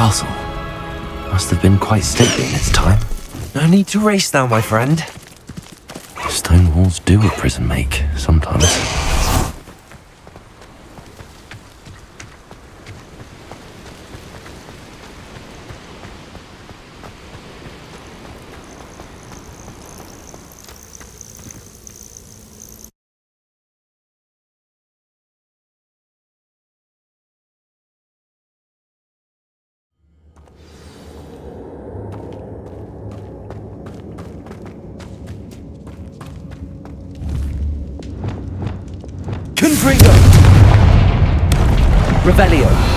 castle. Must have been quite stately in its time. No need to race now, my friend. Stone walls do a prison make, sometimes. Confringo! Revelio!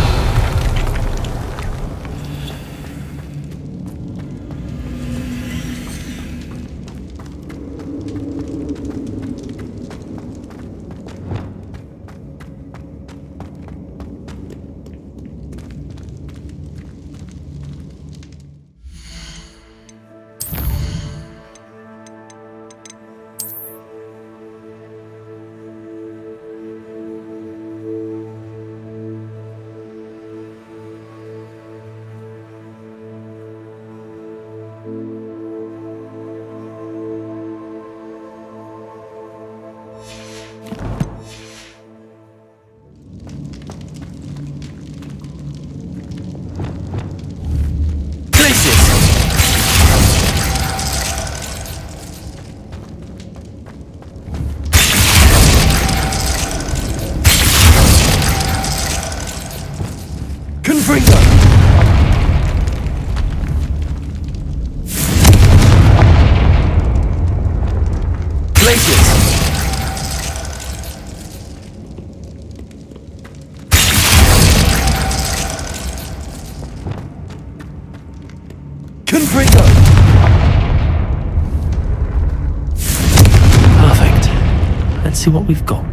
mages! Confringo! Perfect. Let's see what we've got.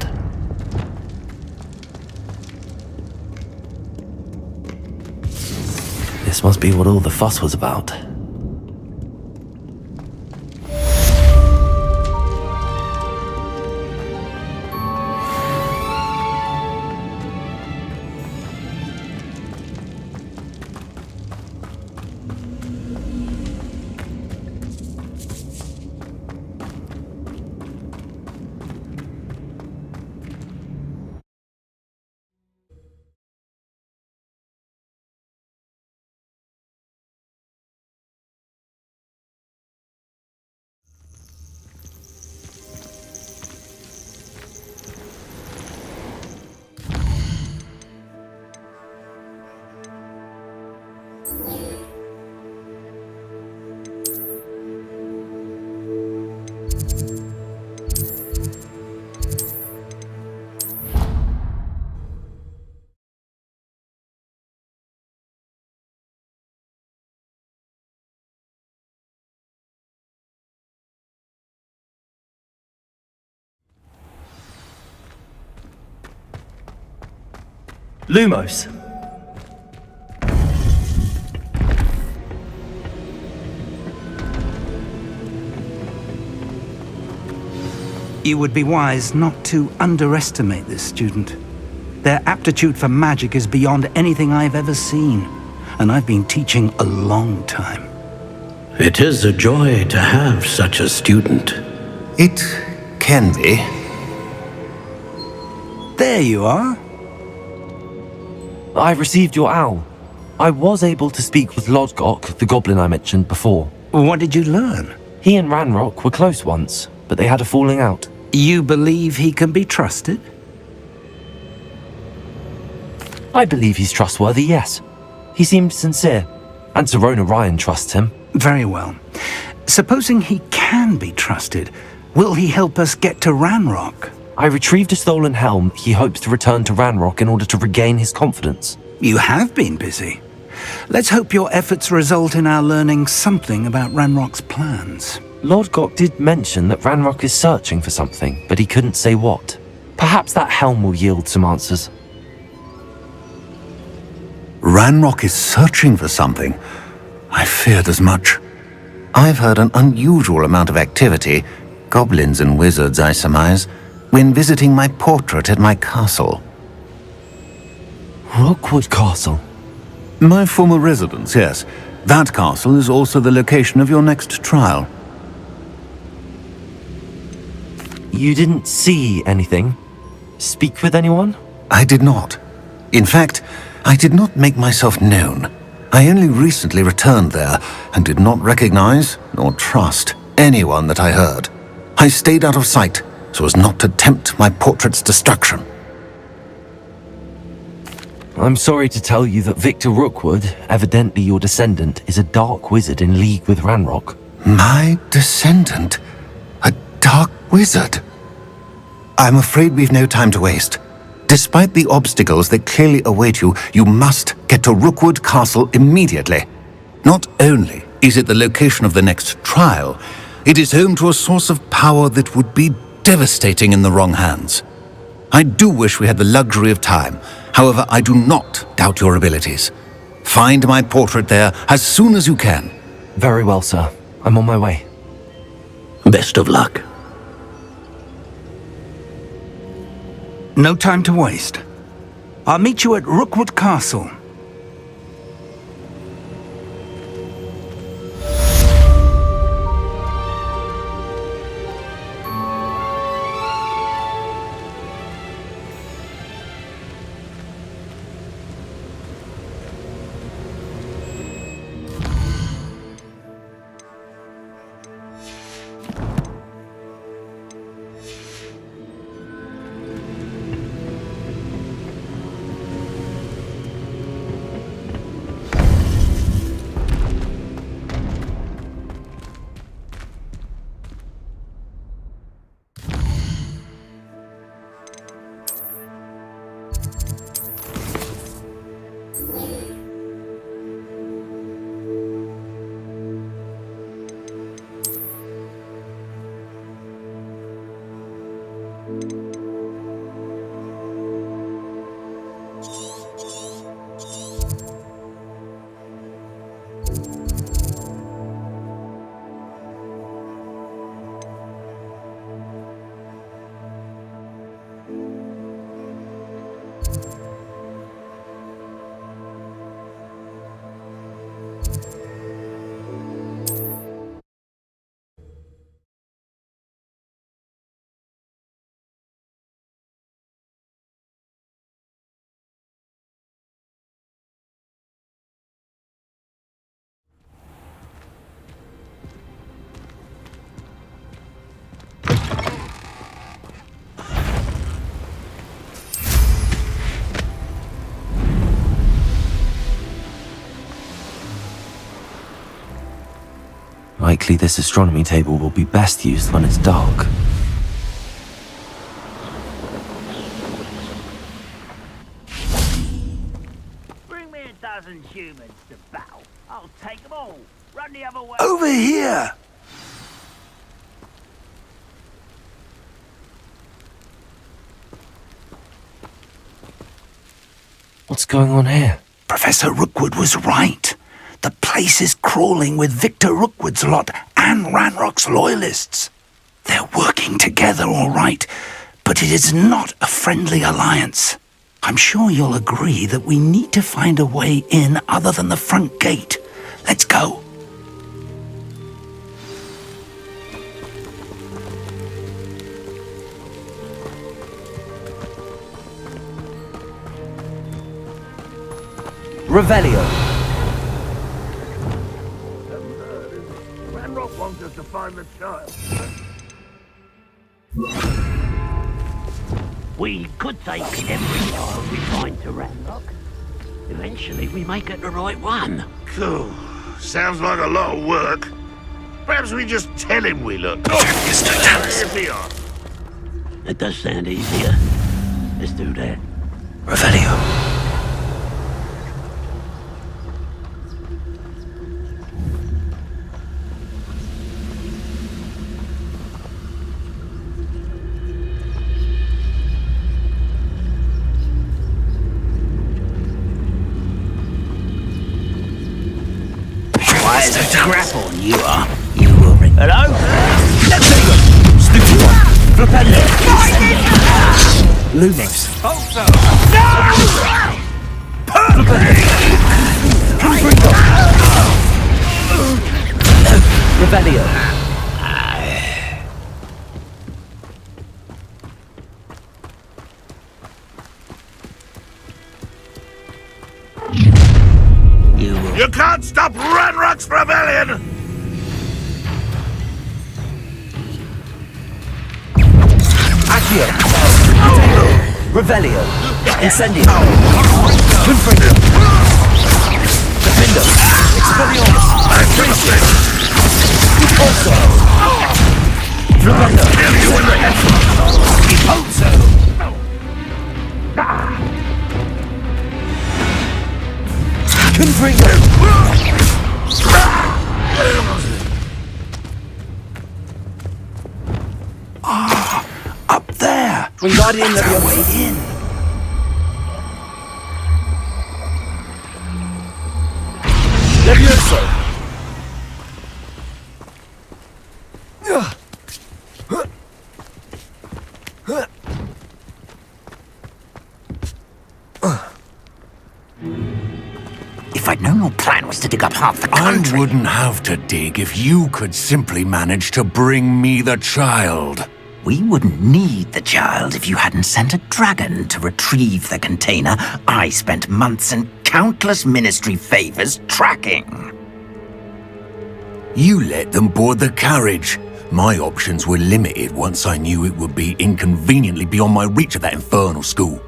This must be what all the fuss was about. Lumos. You would be wise not to underestimate this student. Their aptitude for magic is beyond anything I've ever seen, and I've been teaching a long time. It is a joy to have such a student. It can be. There you are. I received your owl. I was able to speak with Lodgok, the goblin I mentioned before. What did you learn? He and Ranrock were close once, but they had a falling out. You believe he can be trusted? I believe he's trustworthy, yes. He seemed sincere, and Sirona Ryan trusts him. Very well. Supposing he can be trusted, will he help us get to Ranrock? I retrieved a stolen helm he hopes to return to Ranrock in order to regain his confidence. You have been busy. Let's hope your efforts result in our learning something about Ranrock's plans. Lodgok did mention that Ranrock is searching for something, but he couldn't say what. Perhaps that helm will yield some answers. Ranrock is searching for something. I feared as much. I've heard an unusual amount of activity, goblins and wizards, I surmise, when visiting my portrait at my castle. Rookwood Castle? My former residence, yes. That castle is also the location of your next trial. You didn't see anything? Speak with anyone? I did not. In fact, I did not make myself known. I only recently returned there and did not recognize nor trust anyone that I heard. I stayed out of sight so as not to tempt my portrait's destruction. I'm sorry to tell you that Victor Rookwood, evidently your descendant, is a dark wizard in league with Ranrock. My descendant? A dark wizard? I'm afraid we've no time to waste. Despite the obstacles that clearly await you, you must get to Rookwood Castle immediately. Not only is it the location of the next trial, it is home to a source of power that would be devastating in the wrong hands. I do wish we had the luxury of time. However, I do not doubt your abilities. Find my portrait there as soon as you can. Very well, sir. I'm on my way. Best of luck. No time to waste. I'll meet you at Rookwood Castle. Likely this astronomy table will be best used when it's dark. Bring me a dozen humans to battle. I'll take them all. Run the other way. Over here! What's going on here? Professor Rookwood was right. The place is crawling with Victor Rookwood's lot and Ranrock's loyalists. They're working together all right, but it is not a friendly alliance. I'm sure you'll agree that we need to find a way in other than the front gate. Let's go. Revelio. Ranrock wants us to find the child. We could take every child we find to Ranrock. Eventually we may get the right one. Cool. Sounds like a lot of work. Perhaps we just tell him we look. If we are. It does sound easier. Let's do that. Revelio. Wise as crap on you are. You will ring. Hello? Let's go! Stupid one! Flipendo! Lumos! Also! Revelio. You can't stop Ranrock's rebellion! Accio. Revelio. Incendio. Confringo. Defendo. Expelliarmus. Also. Flipendo. Repulso. Confringo. Up there! Wingardium That's our Leviosa. way in. Levioso. If I'd known your plan was to dig up half the I country... wouldn't have to dig if you could simply manage to bring me the child. We wouldn't need the child if you hadn't sent a dragon to retrieve the container I spent months and countless ministry favors tracking. You let them board the carriage. My options were limited once I knew it would be inconveniently beyond my reach at that infernal school.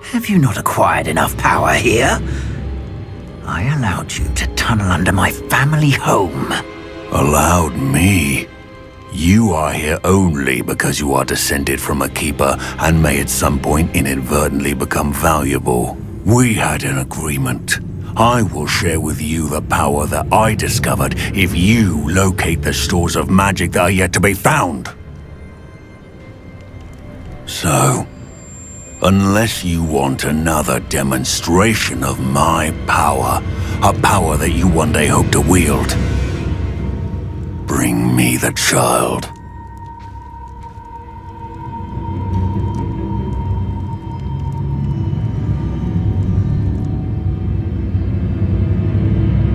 Have you not acquired enough power here? I allowed you to tunnel under my family home. Allowed me? You are here only because you are descended from a keeper and may at some point inadvertently become valuable. We had an agreement. I will share with you the power that I discovered if you locate the stores of magic that are yet to be found. So, unless you want another demonstration of my power, a power that you one day hope to wield, bring me the child.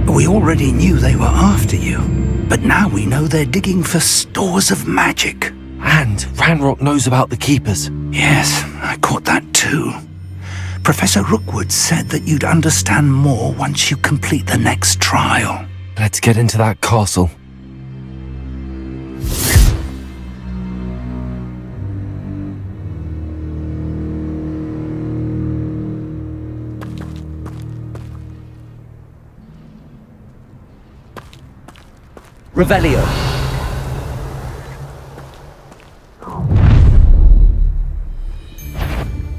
We already knew they were after you, but now we know they're digging for stores of magic. And Ranrock knows about the Keepers. Yes, I caught that too. Professor Rookwood said that you'd understand more once you complete the next trial. Let's get into that castle. Revelio.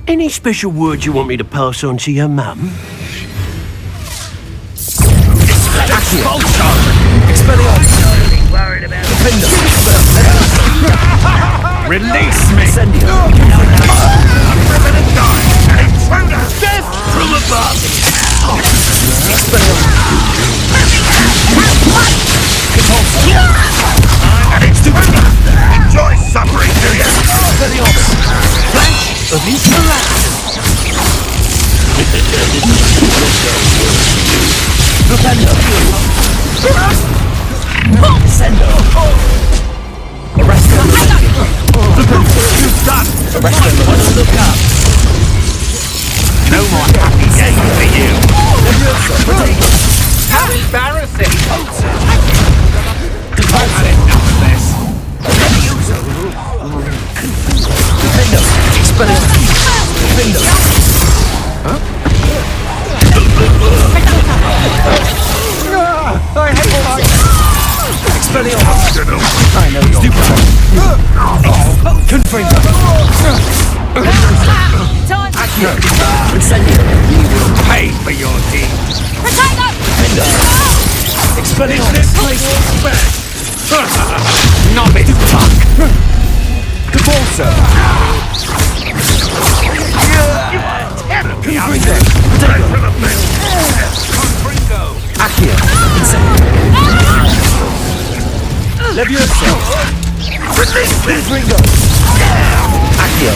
Any special words you want me to pass on to your mum? Release me! Death from Enjoy suffering, do you? Flash of inspiration. Sendo. Arrest him. You've done! Arrest him. Look up. No more happy days for you! How embarrassing. I've enough of this! Defendo. Expelliarmus. Defendo. Expelliarmus. I know you're Confringo. Accio. Incendio. Pay for your deeds! Defendo. Expelliarmus. This place is back! Knob it! Cabalso. Confringo! Confringo! Accio. Incendio. Levioso. Confringo. Accio.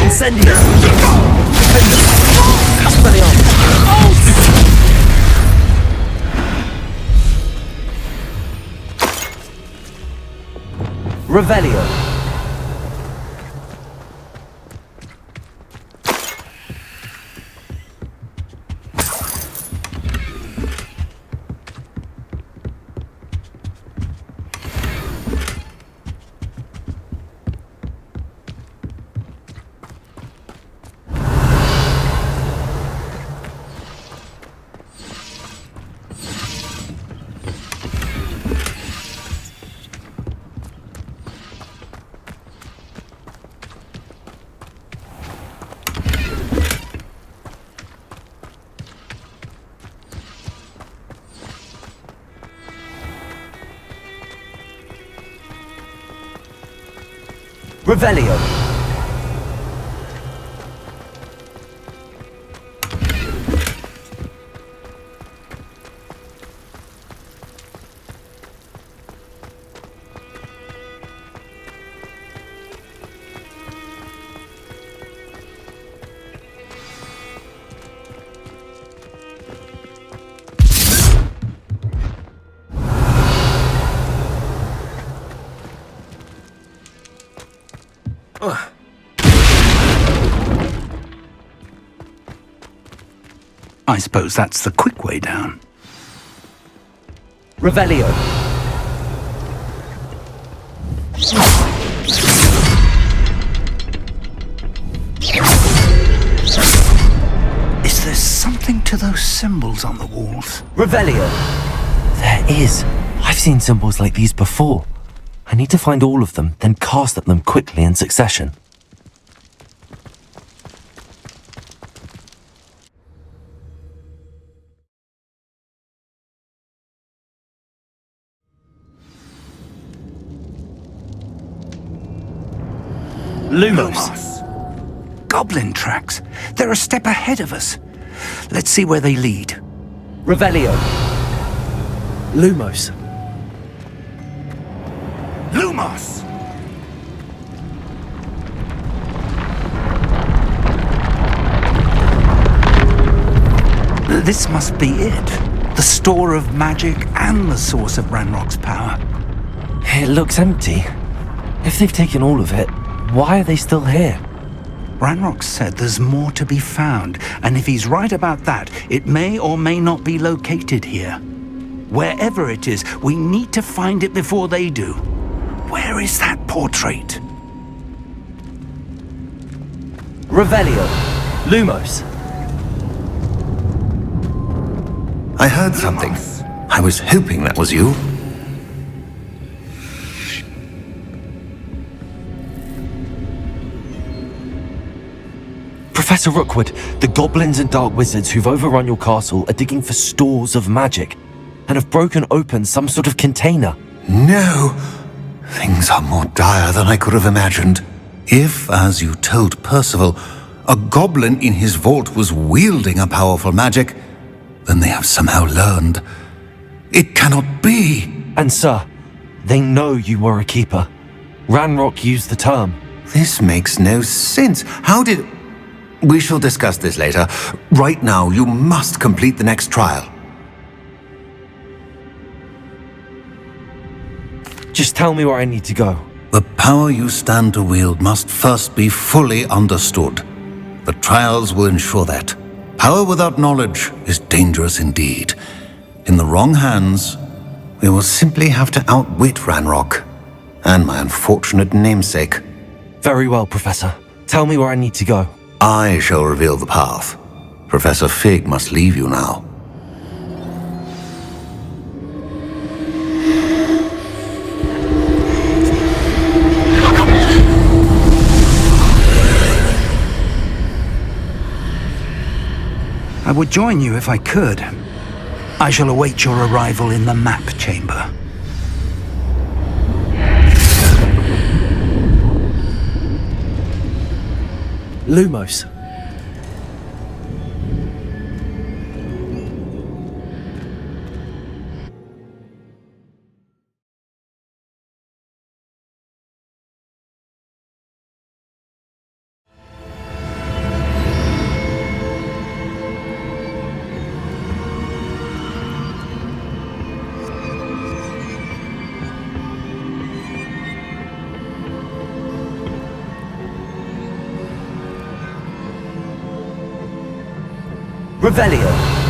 Incendio. Defendo. Expelliarmus. Revelio. Revelio. I suppose that's the quick way down. Revelio. Is there something to those symbols on the walls? Revelio. There is. I've seen symbols like these before. I need to find all of them, then cast at them quickly in succession. Lumos. Goblin tracks. They're a step ahead of us. Let's see where they lead. Revelio. Lumos. Lumos! This must be it. The store of magic and the source of Ranrock's power. It looks empty. If they've taken all of it, why are they still here? Ranrock said there's more to be found, and if he's right about that, it may or may not be located here. Wherever it is, we need to find it before they do. Where is that portrait? Revelio. Lumos. I heard something. I was hoping that was you. Professor Rookwood, the goblins and dark wizards who've overrun your castle are digging for stores of magic and have broken open some sort of container. No! Things are more dire than I could have imagined. If, as you told Percival, a goblin in his vault was wielding a powerful magic, then they have somehow learned. It cannot be! And sir, they know you were a keeper. Ranrock used the term. This makes no sense. How did... We shall discuss this later. Right now, you must complete the next trial. Just tell me where I need to go. The power you stand to wield must first be fully understood. The trials will ensure that. Power without knowledge is dangerous indeed. In the wrong hands, we will simply have to outwit Ranrock and my unfortunate namesake. Very well, Professor. Tell me where I need to go. I shall reveal the path. Professor Fig must leave you now. I would join you if I could. I shall await your arrival in the map chamber. Lumos. Revelio.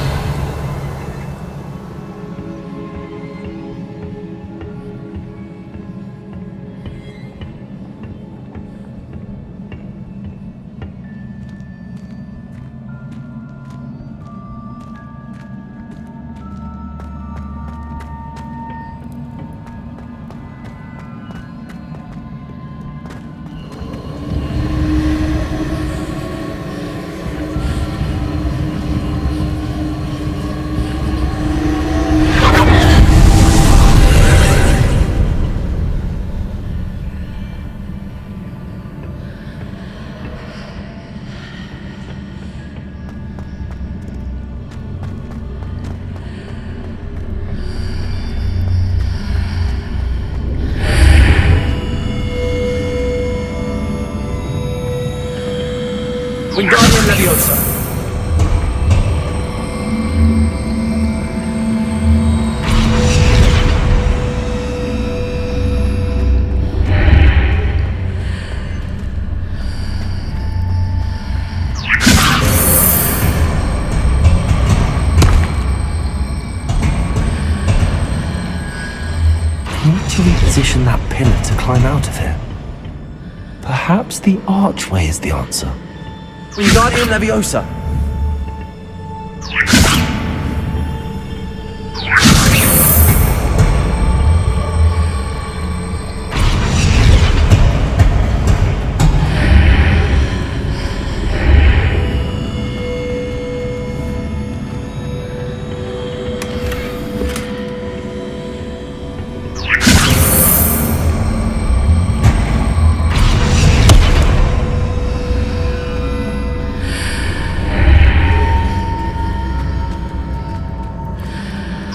Wingardium Leviosa. Need to reposition that pillar to climb out of here. Perhaps the archway is the answer. Wingardium Leviosa.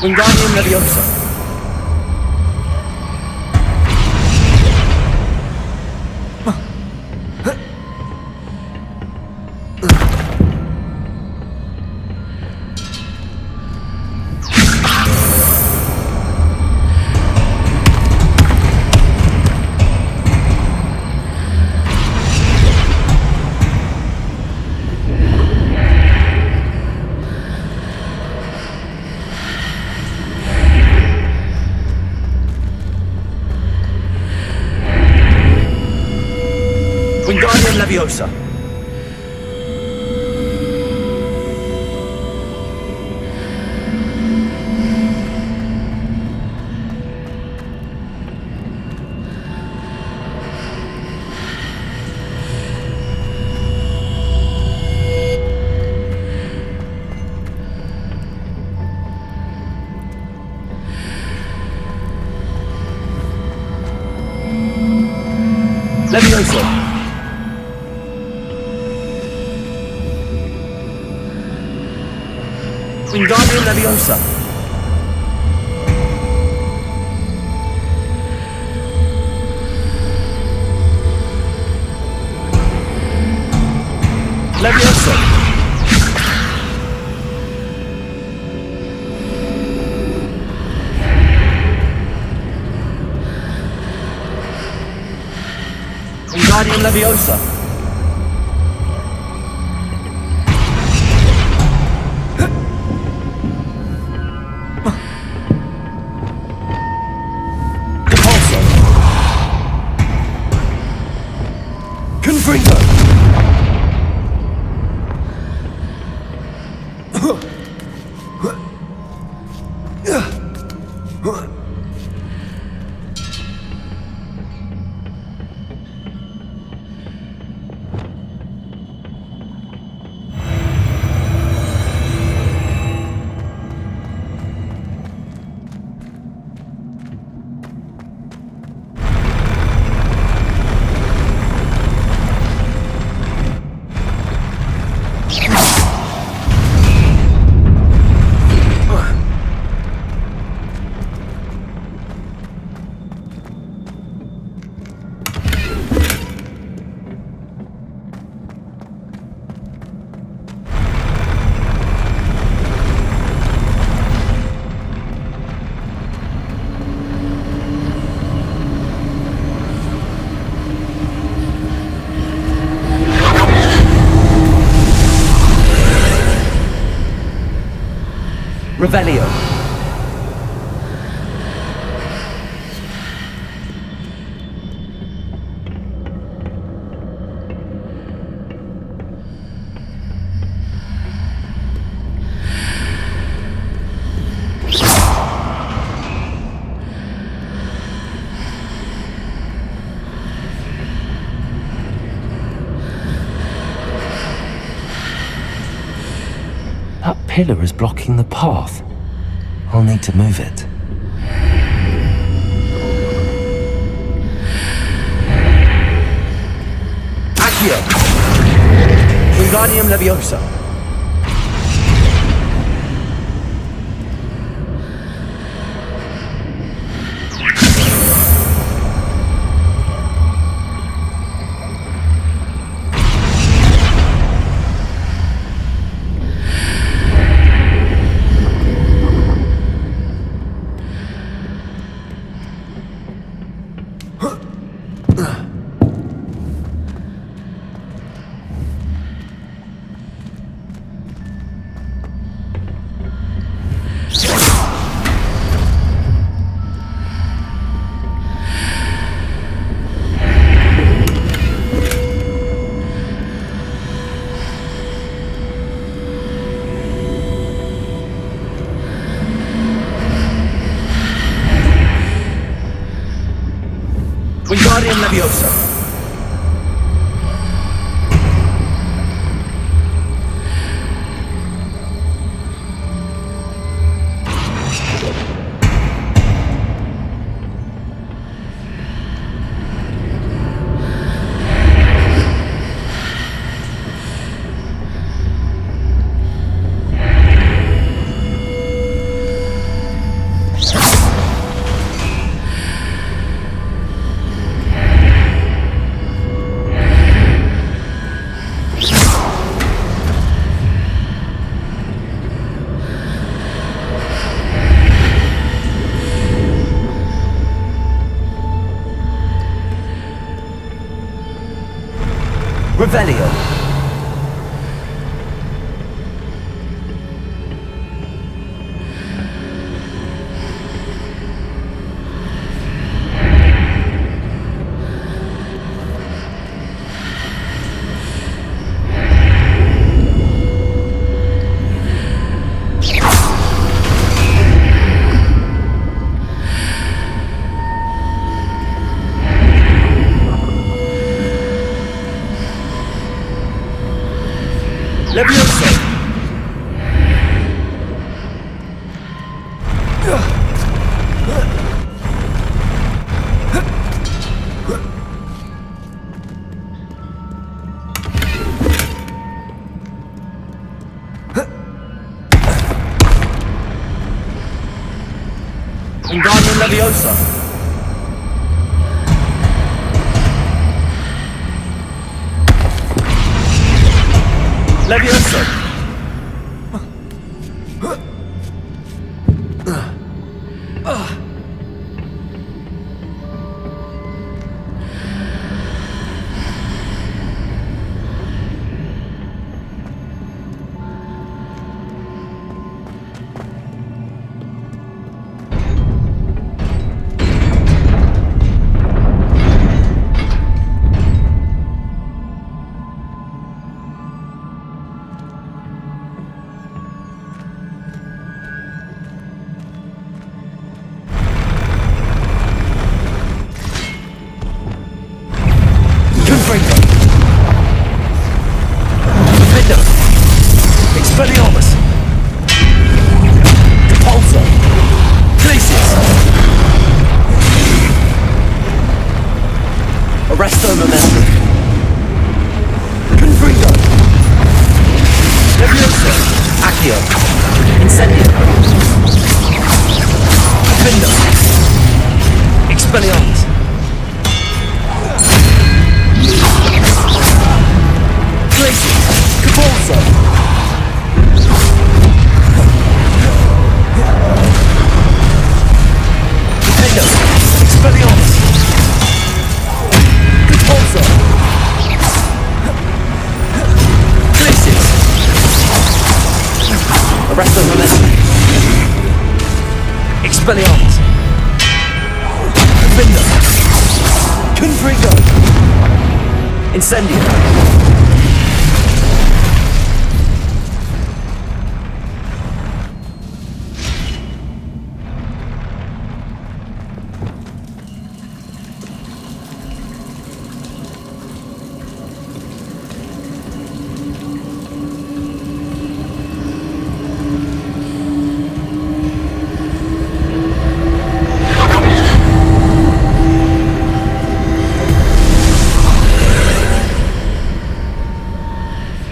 Wingardium Leviosa. Wingardium Leviosa. Leviosa. Wingardium Leviosa. Leviosa. Wingardium Leviosa. Confringo! Revelio. That pillar is blocking the path. I'll need to move it. Accio. Wingardium Leviosa. Wingardium Leviosa. Revelio. Leviosa! Wingardium Leviosa! Leviosa! Expelliarmus! Repulsor! Glacius! Arresto Momentum! Confringo! Leviosa! Accio! Incendio! Findo! Expelliarmus! Glacius! Repulsor! Expelliarmus! Repulsor! Glacius! Arresto Momentum! Expelliarmus! Findo! Confringo! Incendio!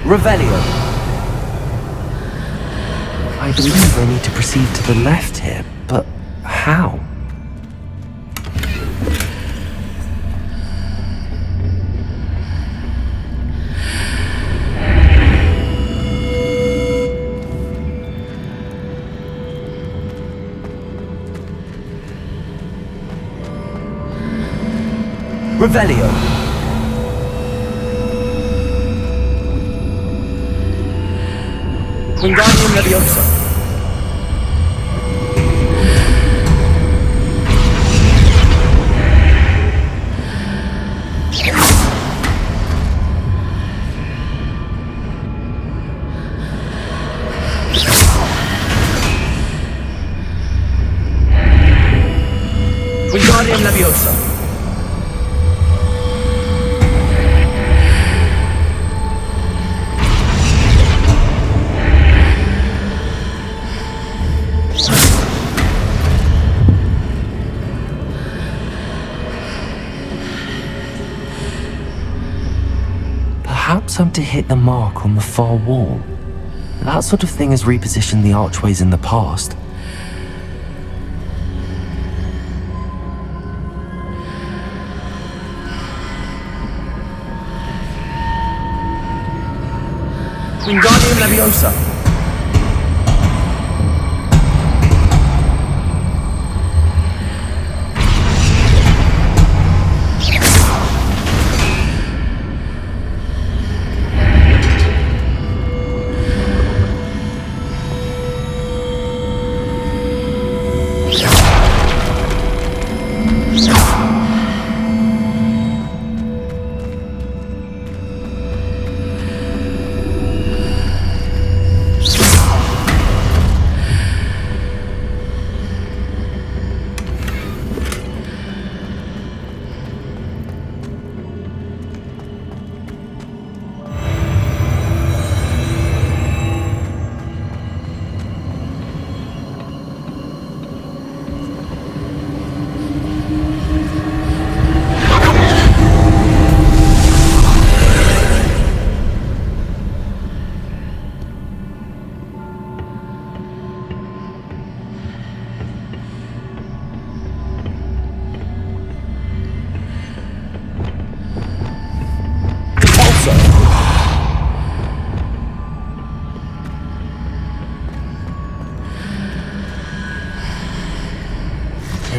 Revelio. I believe I need to proceed to the left here, but how? Revelio. Wingardium Leviosa. Wingardium Leviosa. Perhaps I'm to hit the mark on the far wall. That sort of thing has repositioned the archways in the past. Wingardium Leviosa.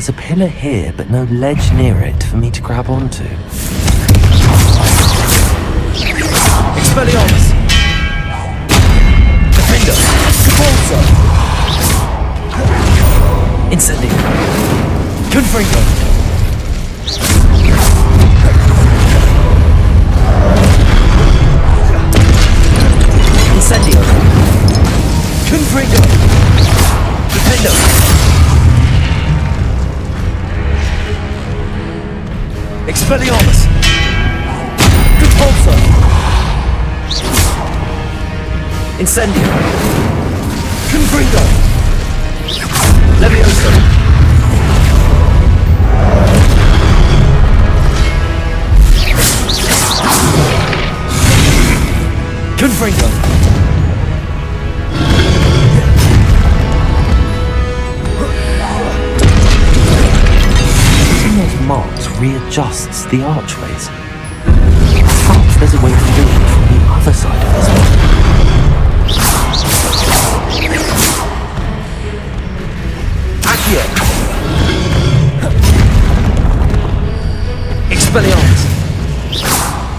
There's a pillar here, but no ledge near it for me to grab onto. Expelliarmus! Defender! Repulsor! Incendio! Confringo! Incendio! Confringo! Defender! Expelliarmus! Repulsor! Incendio! Confringo! Levioso! Confringo! Using those marks readjusts the archways. Perhaps there's a way to do it from the other side of this one. Accio! Expelliarmus!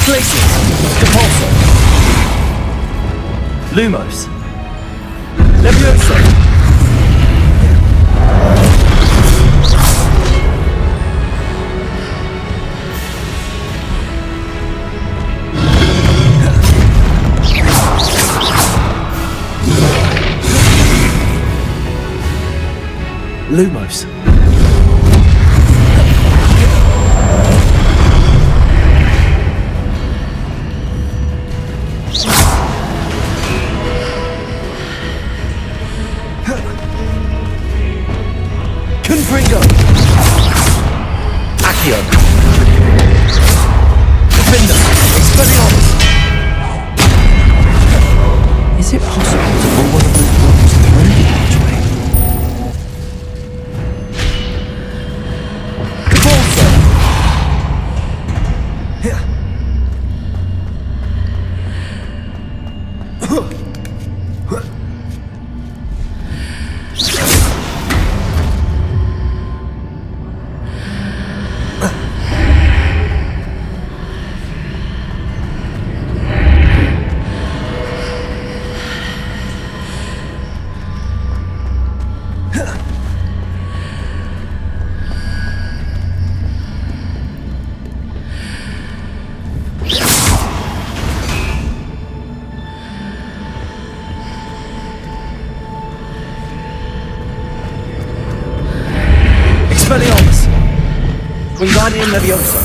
Glacius! Repulsor! Lumos! Levioso! Lumos! Confringo! Accio! Defender! Expelliarmus! Is it possible to pull one of those blocks through the archway? Repulsor! Expelliarmus! Wingardium Leviosa!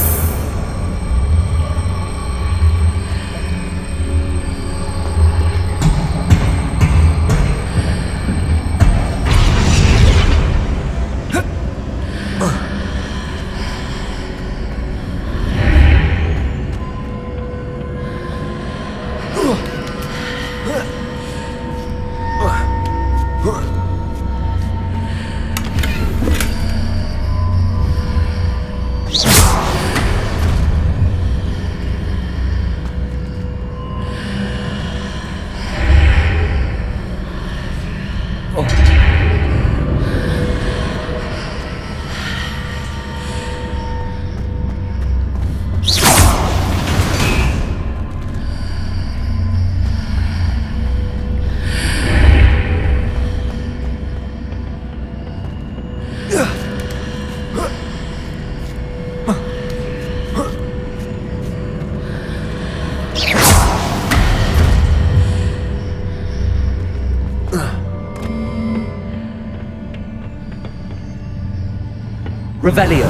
Revelio.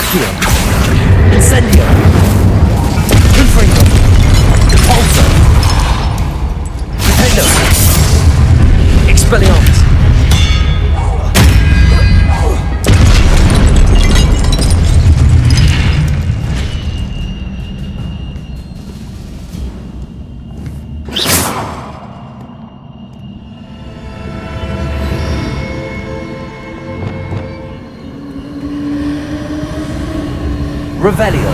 Accio. Incendio. Confringo. Repulso. Defendo. Expelliarmus. Revelio.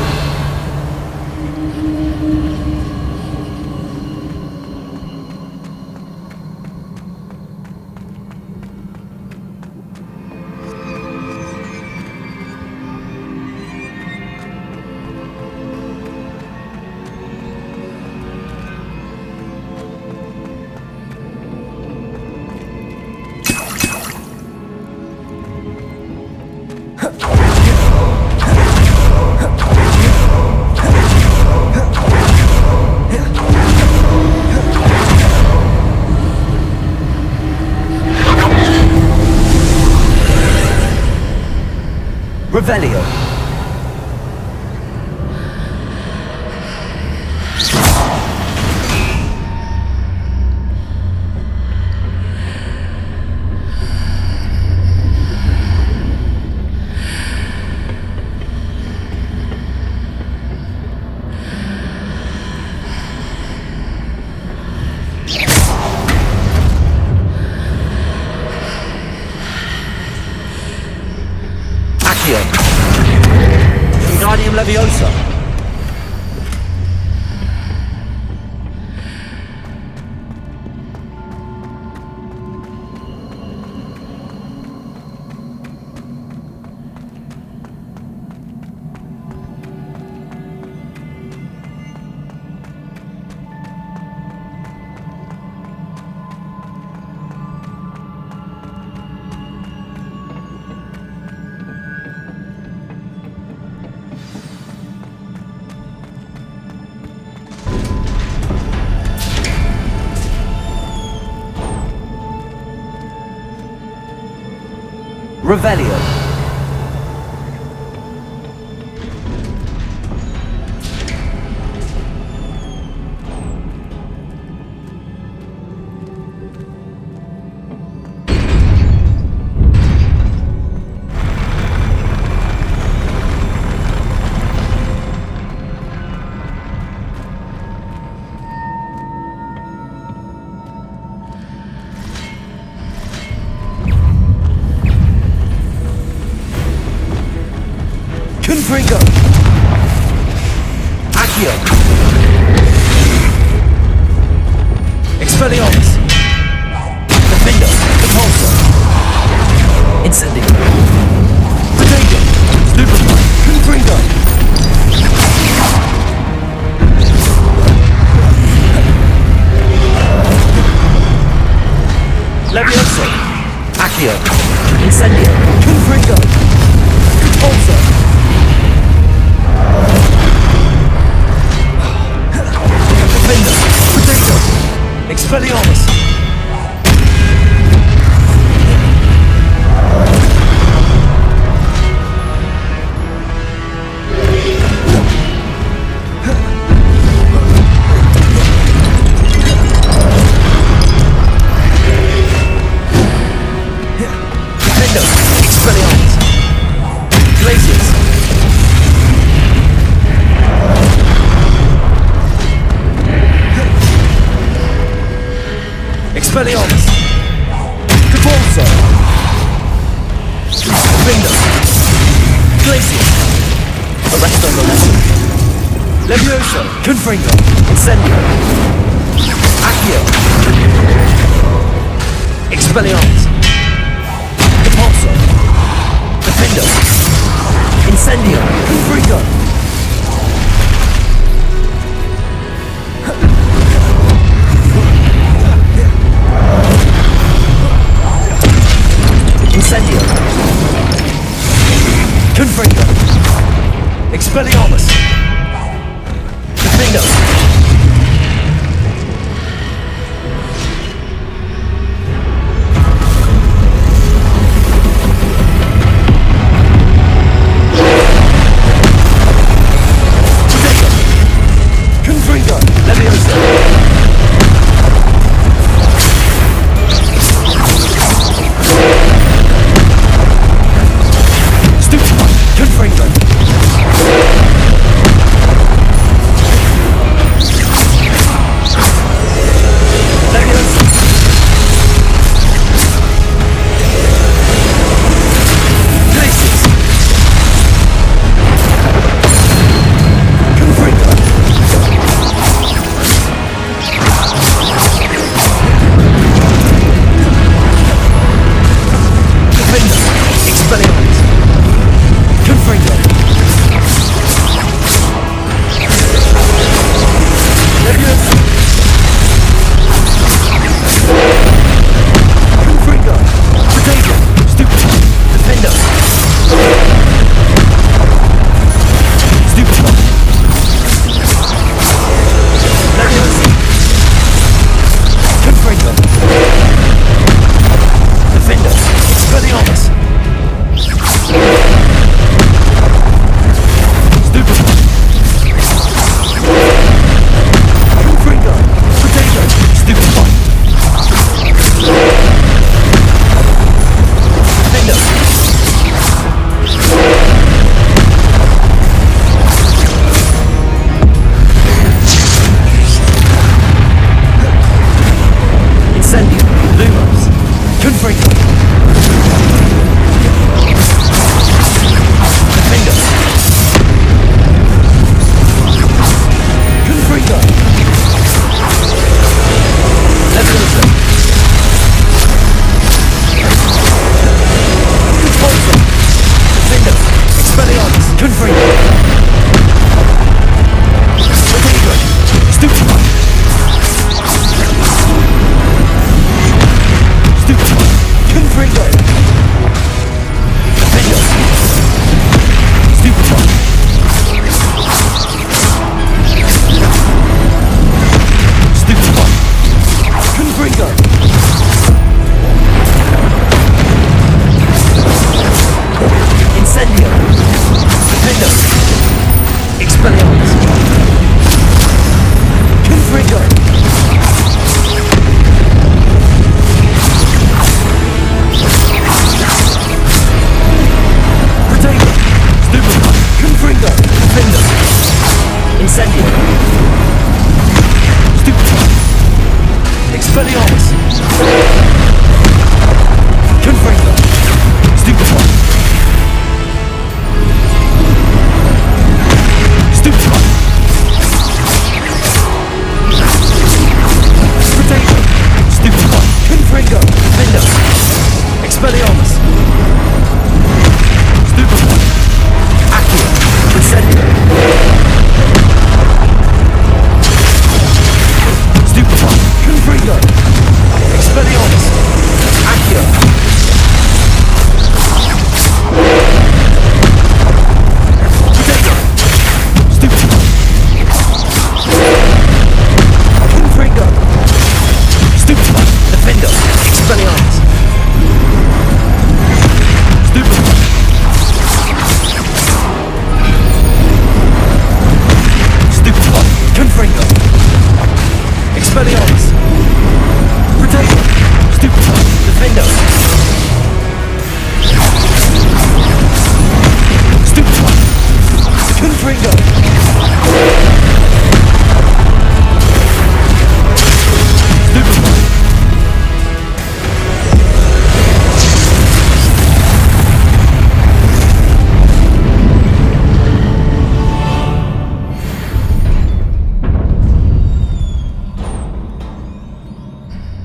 Revelio. Wingardium Leviosa. Revelio. Confringo. Accio. Expelliarmus. Defendo. Repulso. Incendio. Potato. Stupefy. Confringo. Levioso. Accio. Incendio. Confringo. Repulso. Potato! Expelliarmus! Defendo! Expelliarmus! Glacius! Expelliarmus! Repulso! Defendo! Glacius! Arrest on the left! Levioso! Confringo! Incendio! Accio! Expelliarmus! Repulso! Defendo! Incendio! Confringo! Incendio! Confringo! Expelliarmus! Defendo!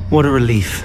What a relief.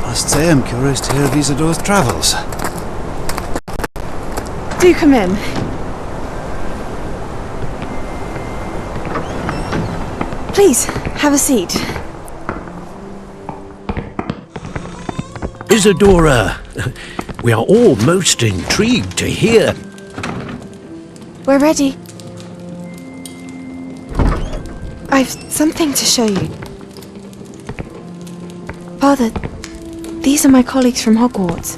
Must say I'm curious to hear of Isadore's travels. Do come in. Please, have a seat. Isadora, we are all most intrigued to hear. We're ready. I've something to show you. Father, these are my colleagues from Hogwarts.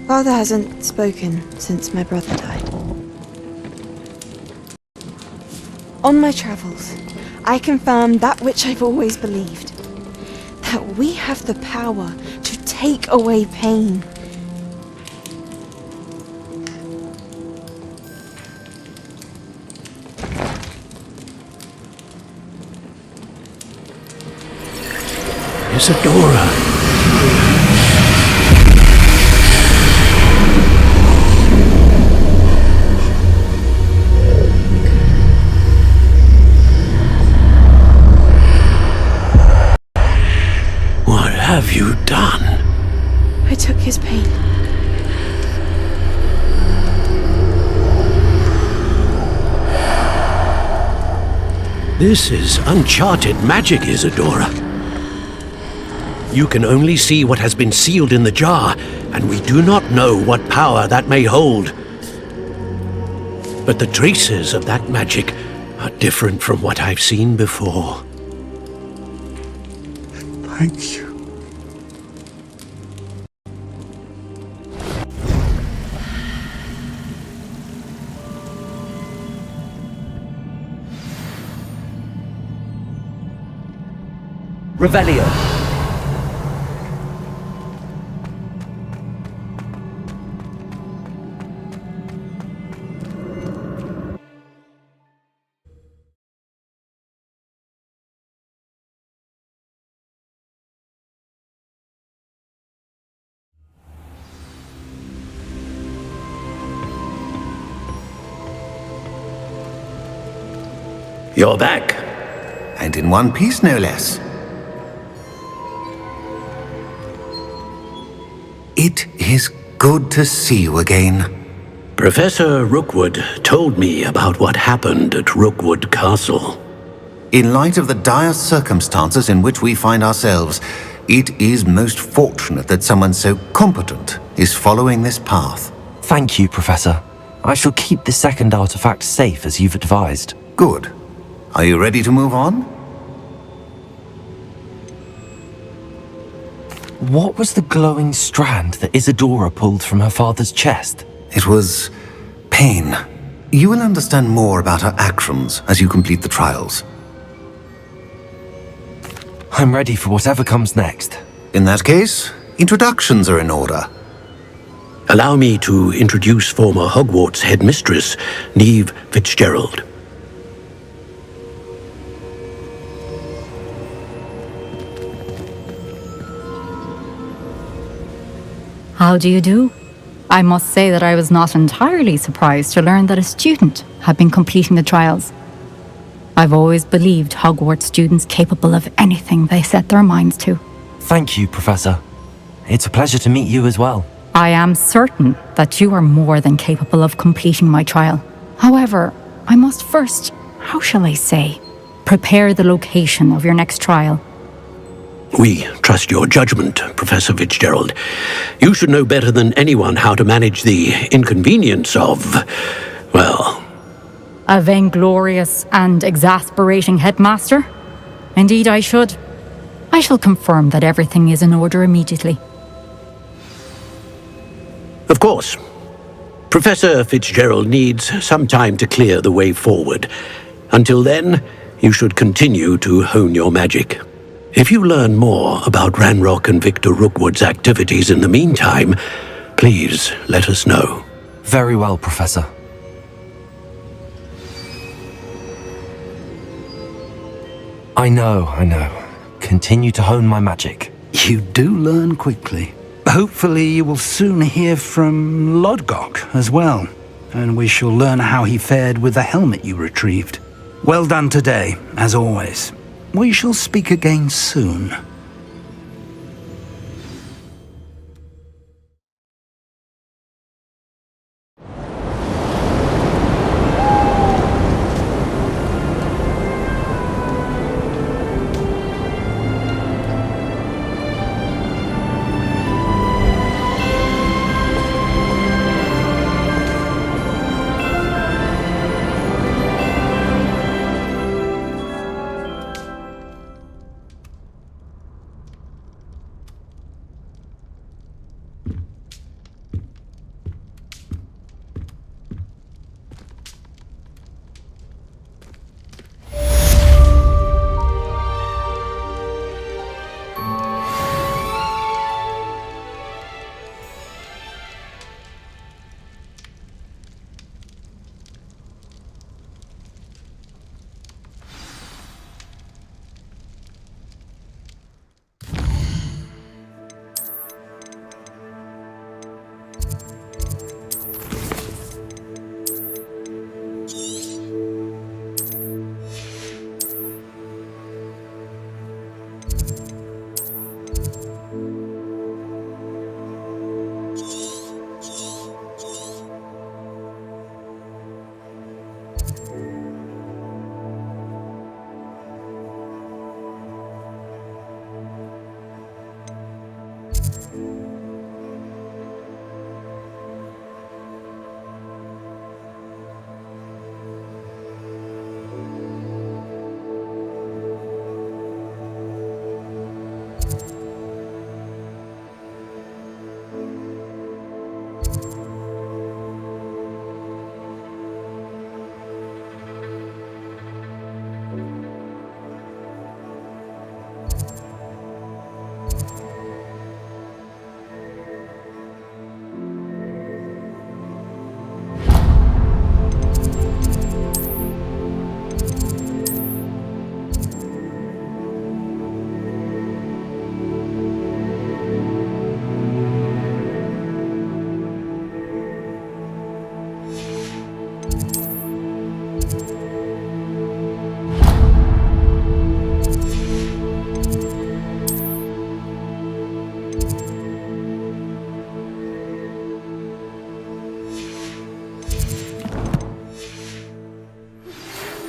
Father hasn't spoken since my brother died. On my travels, I confirmed that which I've always believed. That we have the power to take away pain. Isadora. What have you done? I took his pain. This is uncharted magic, Isadora. You can only see what has been sealed in the jar, and we do not know what power that may hold. But the traces of that magic are different from what I've seen before. Thank you. Revelio. You're back. And in one piece, no less. It is good to see you again. Professor Rookwood told me about what happened at Rookwood Castle. In light of the dire circumstances in which we find ourselves, it is most fortunate that someone so competent is following this path. Thank you, Professor. I shall keep the second artifact safe as you've advised. Good. Are you ready to move on? What was the glowing strand that Isadora pulled from her father's chest? It was pain. You will understand more about her actions as you complete the trials. I'm ready for whatever comes next. In that case, introductions are in order. Allow me to introduce former Hogwarts headmistress, Neve Fitzgerald. How do you do? I must say that I was not entirely surprised to learn that a student had been completing the trials. I've always believed Hogwarts students capable of anything they set their minds to. Thank you, Professor. It's a pleasure to meet you as well. I am certain that you are more than capable of completing my trial. However, I must first, how shall I say, prepare the location of your next trial. We trust your judgment, Professor Fitzgerald. You should know better than anyone how to manage the inconvenience of, well... A vainglorious and exasperating headmaster? Indeed I should. I shall confirm that everything is in order immediately. Of course. Professor Fitzgerald needs some time to clear the way forward. Until then, you should continue to hone your magic. If you learn more about Ranrock and Victor Rookwood's activities in the meantime, please let us know. Very well, Professor. I know. Continue to hone my magic. You do learn quickly. Hopefully you will soon hear from Lodgok as well, and we shall learn how he fared with the helmet you retrieved. Well done today, as always. We shall speak again soon.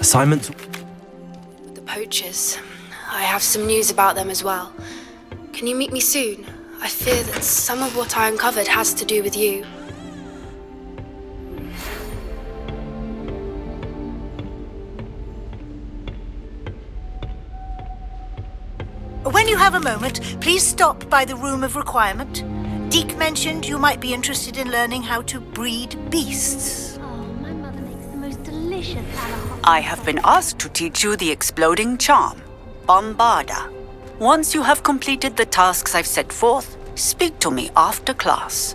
Assignments? The poachers. I have some news about them as well. Can you meet me soon? I fear that some of what I uncovered has to do with you. When you have a moment, please stop by the Room of Requirement. Deke mentioned you might be interested in learning how to breed beasts. Oh, my mother makes the most delicious alahot. I have been asked to teach you the exploding charm, Bombarda. Once you have completed the tasks I've set forth, speak to me after class.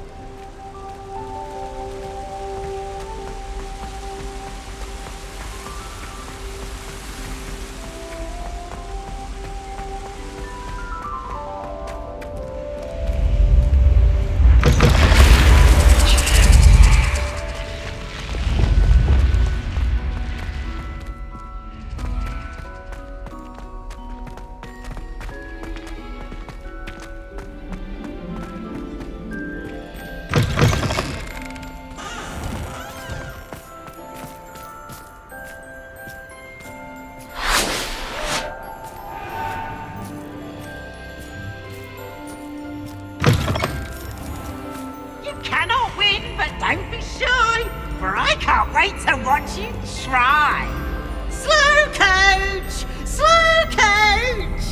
I can't wait to watch you try. Slow coach! Slow coach!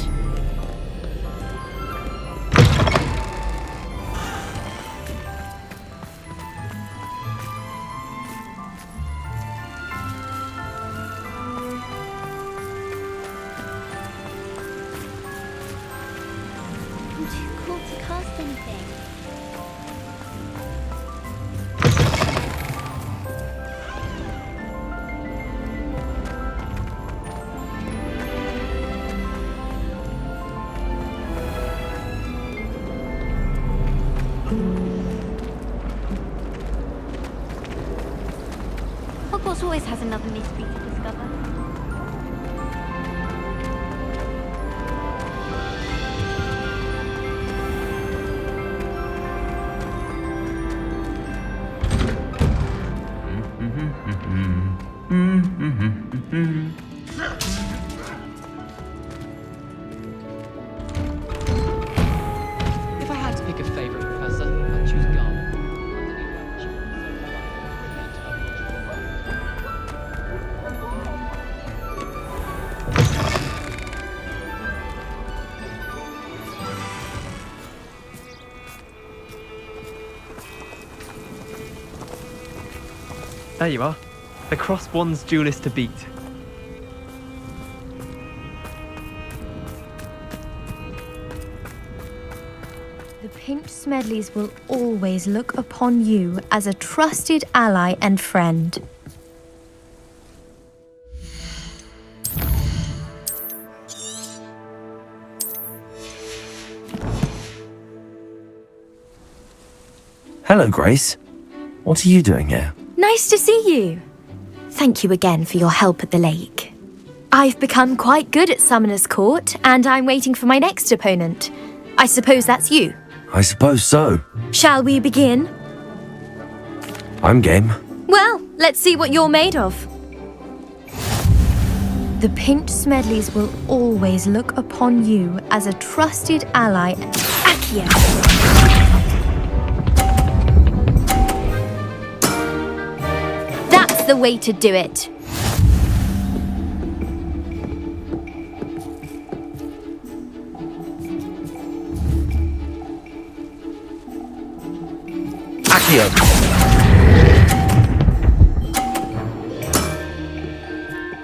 I'm too cool to cast anything. Hogwarts always has another mystery to discover. If I had to pick a favorite professor, I'd choose Garnet. There you are. The crosswands duelist to beat. The Pink Smedleys will always look upon you as a trusted ally and friend. Hello, Grace. What are you doing here? Nice to see you. Thank you again for your help at the lake. I've become quite good at Summoner's Court, and I'm waiting for my next opponent. I suppose that's you. I suppose so. Shall we begin? I'm game. Well, let's see what you're made of. The Pink Smedleys will always look upon you as a trusted ally. Accio! That's the way to do it. Accio!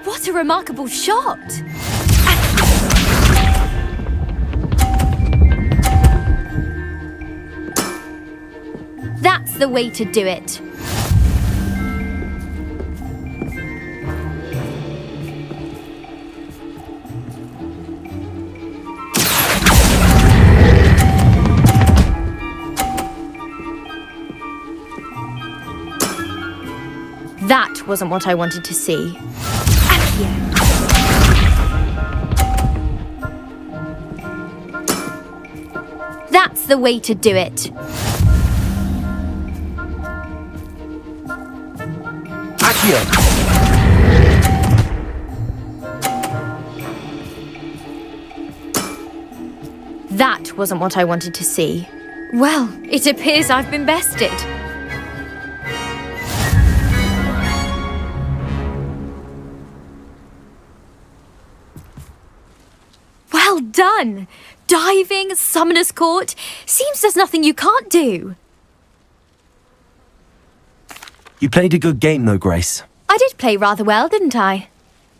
What a remarkable shot! That's the way to do it. That wasn't what I wanted to see. Accio. That's the way to do it. Accio! That wasn't what I wanted to see. Well, it appears I've been bested. Well done! Diving, Summoner's Court. Seems there's nothing you can't do. You played a good game, though, Grace. I did play rather well, didn't I?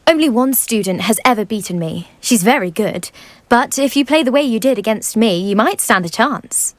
Only one student has ever beaten me. She's very good. But if you play the way you did against me, you might stand a chance.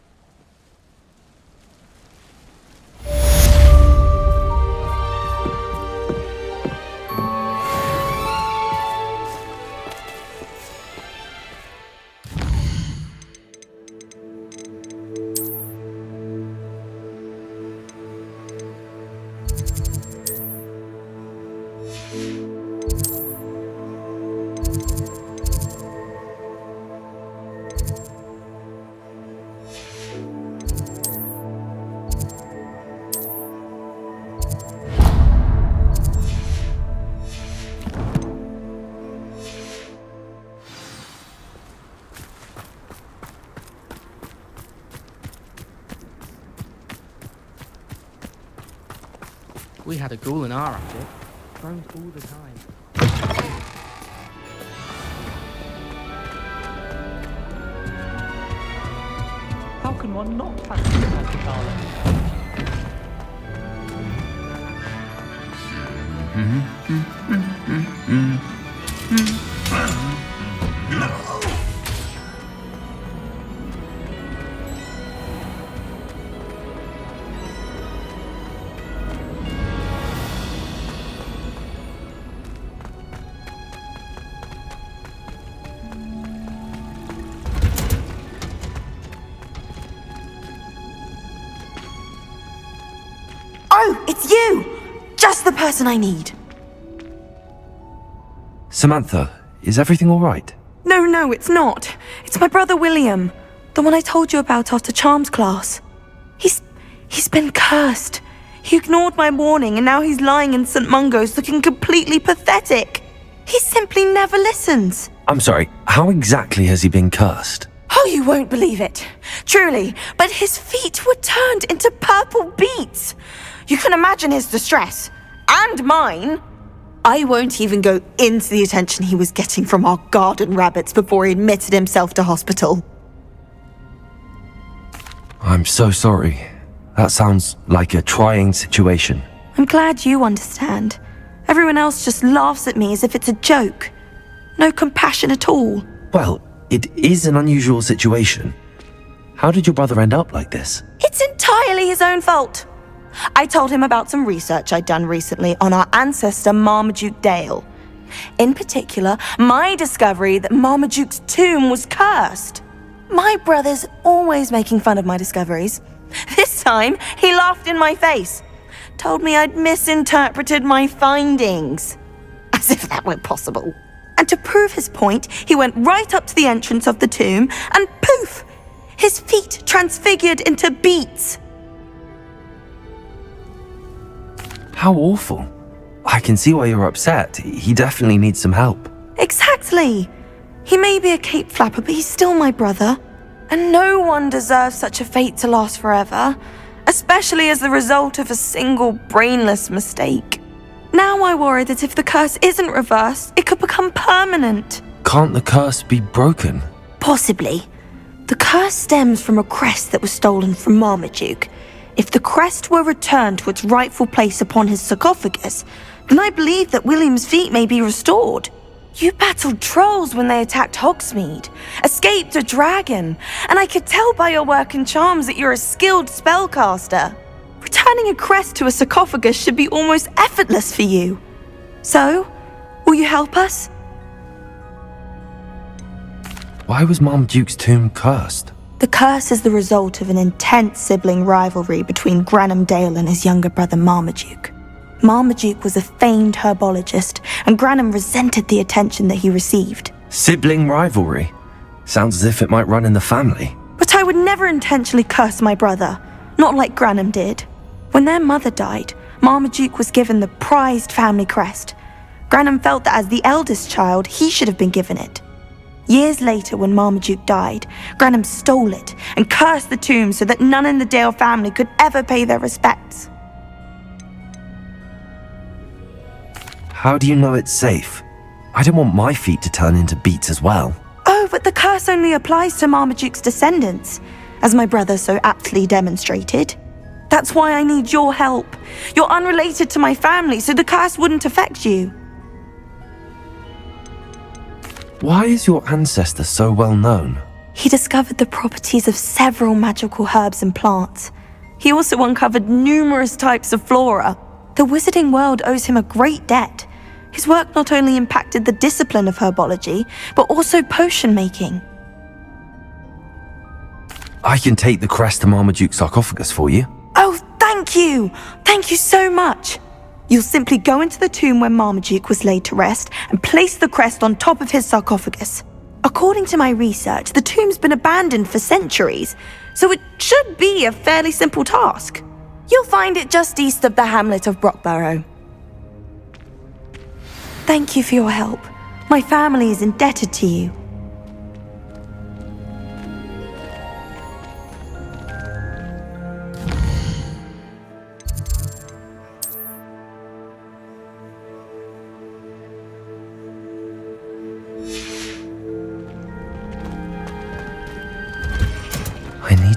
We had a ghoul in our attic. Drones all the time. How can one not fancy Monte Carlo? Oh, it's you! Just the person I need. Samantha, is everything all right? No, it's not. It's my brother William. The one I told you about after Charms class. He's been cursed. He ignored my warning and now he's lying in St. Mungo's looking completely pathetic. He simply never listens. I'm sorry, how exactly has he been cursed? Oh, you won't believe it. Truly, but his feet were turned into purple beets. You can imagine his distress. And mine. I won't even go into the attention he was getting from our garden rabbits before he admitted himself to hospital. I'm so sorry. That sounds like a trying situation. I'm glad you understand. Everyone else just laughs at me as if it's a joke. No compassion at all. Well, it is an unusual situation. How did your brother end up like this? It's entirely his own fault. I told him about some research I'd done recently on our ancestor Marmaduke Dale. In particular, my discovery that Marmaduke's tomb was cursed. My brother's always making fun of my discoveries. This time, he laughed in my face. Told me I'd misinterpreted my findings. As if that were possible. And to prove his point, he went right up to the entrance of the tomb and poof! His feet transfigured into beets. How awful. I can see why you're upset. He definitely needs some help. Exactly. He may be a cape flapper, but he's still my brother. And no one deserves such a fate to last forever, especially as the result of a single brainless mistake. Now I worry that if the curse isn't reversed, it could become permanent. Can't the curse be broken? Possibly. The curse stems from a crest that was stolen from Marmaduke. If the crest were returned to its rightful place upon his sarcophagus, then I believe that William's feet may be restored. You battled trolls when they attacked Hogsmeade, escaped a dragon, and I could tell by your work and charms that you're a skilled spellcaster. Returning a crest to a sarcophagus should be almost effortless for you. So, will you help us? Why was Marmaduke's tomb cursed? The curse is the result of an intense sibling rivalry between Granham Dale and his younger brother Marmaduke. Marmaduke was a famed herbologist, and Granham resented the attention that he received. Sibling rivalry? Sounds as if it might run in the family. But I would never intentionally curse my brother, not like Granham did. When their mother died, Marmaduke was given the prized family crest. Granham felt that as the eldest child, he should have been given it. Years later, when Marmaduke died, Granham stole it and cursed the tomb so that none in the Dale family could ever pay their respects. How do you know it's safe? I don't want my feet to turn into beets as well. Oh, but the curse only applies to Marmaduke's descendants, as my brother so aptly demonstrated. That's why I need your help. You're unrelated to my family, so the curse wouldn't affect you. Why is your ancestor so well known? He discovered the properties of several magical herbs and plants. He also uncovered numerous types of flora. The wizarding world owes him a great debt. His work not only impacted the discipline of herbology, but also potion making. I can take the crest to Marmaduke's sarcophagus for you. Oh, thank you! Thank you so much! You'll simply go into the tomb where Marmaduke was laid to rest and place the crest on top of his sarcophagus. According to my research, the tomb's been abandoned for centuries, so it should be a fairly simple task. You'll find it just east of the hamlet of Brockborough. Thank you for your help. My family is indebted to you.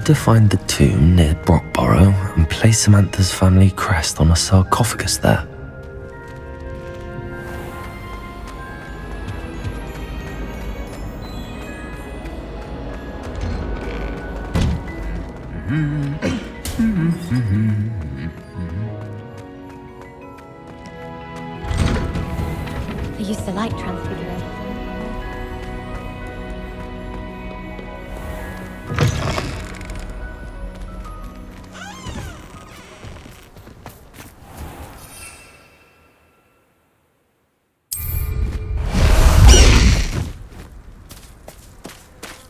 to find the tomb near Brockborough and place Samantha's family crest on a sarcophagus there. I used the light transfigurator.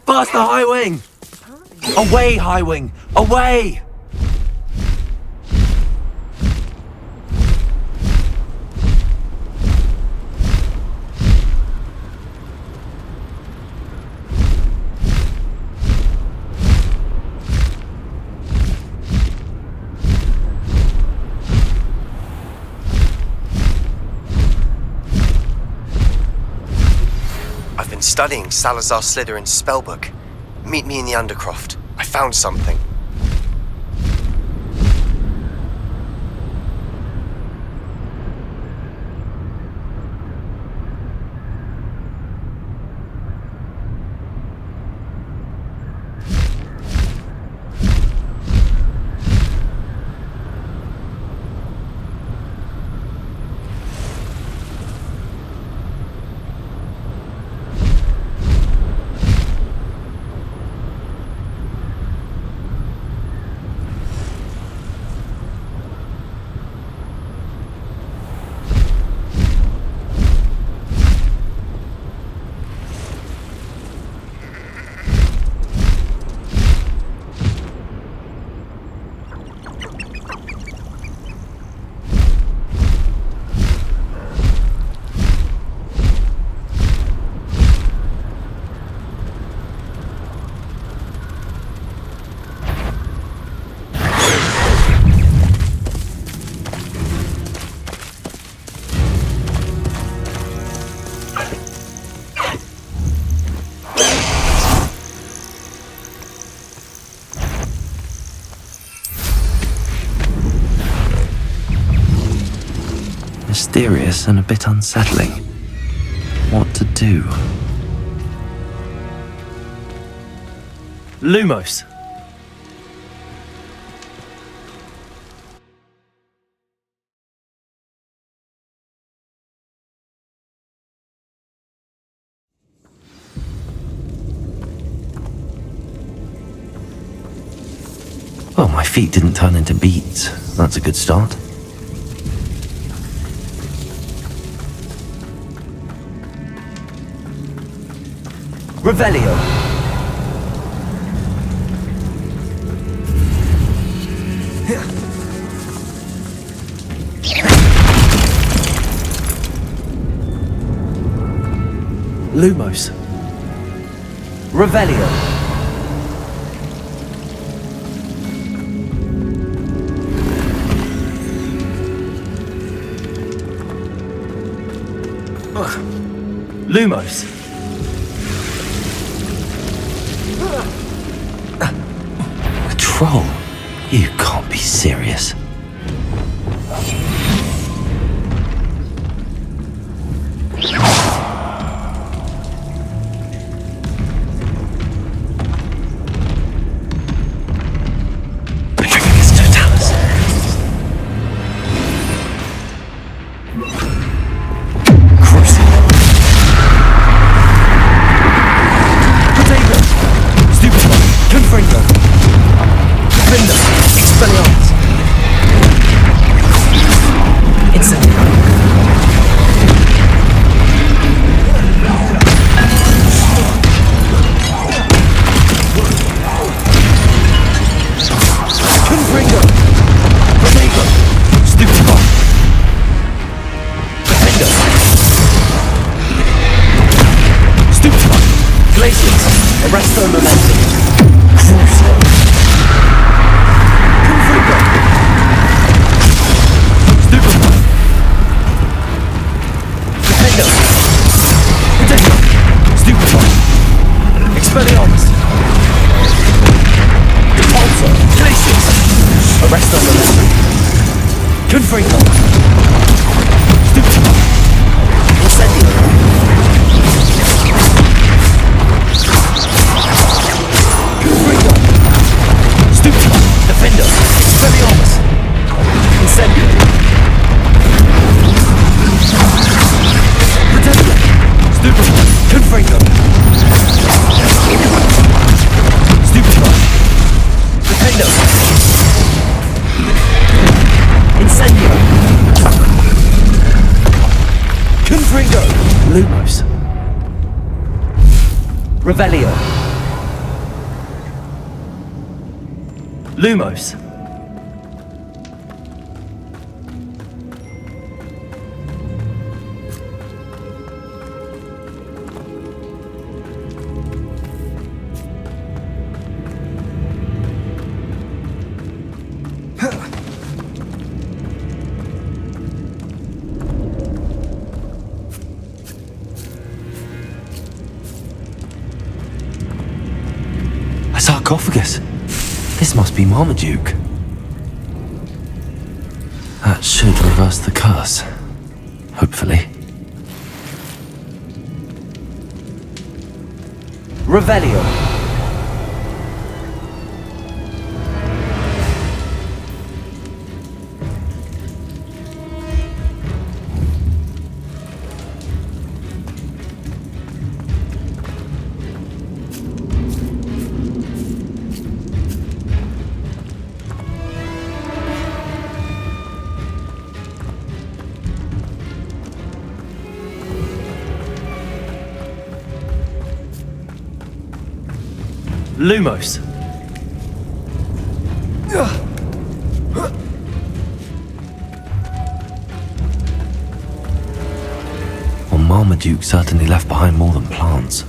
Faster, High Wing! Away, High Wing! Away! I've been studying Salazar Slytherin's spellbook. Meet me in the Undercroft. I found something. Mysterious and a bit unsettling. What to do? Lumos! Well, my feet didn't turn into beads. That's a good start. Revelio! Lumos. Revelio. Lumos. A troll? You can't be serious. Confringo. Stupefy. Incendio. Confringo. Stupefy. Defender. Expelliarmus. Incendio. Pretender. Stupefy. Confringo. Stupefy. Defender. Incendio. Confringo. Lumos. Revelio. Lumos. A sarcophagus. This must be Marmaduke. That should reverse the curse. Hopefully. Revelio. Lumos. Well, Marmaduke certainly left behind more than plants.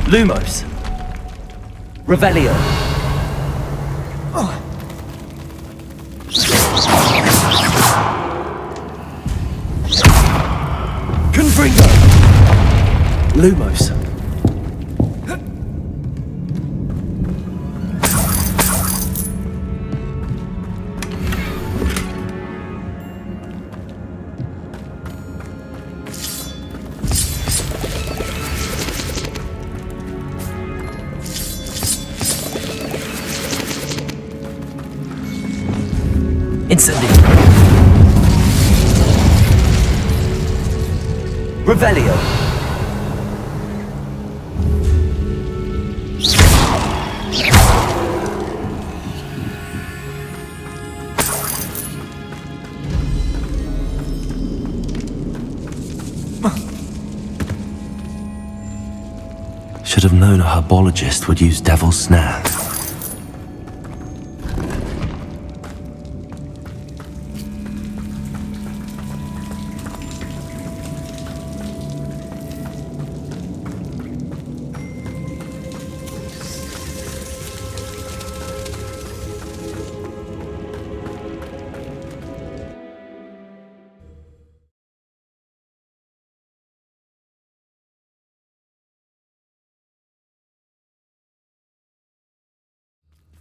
Lumos. Revelio. Confringo. Lumos. Incendio. Revelio. Should have known a herbologist would use Devil's Snare.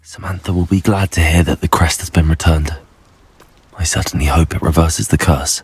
Samantha will be glad to hear that the crest has been returned. I certainly hope it reverses the curse.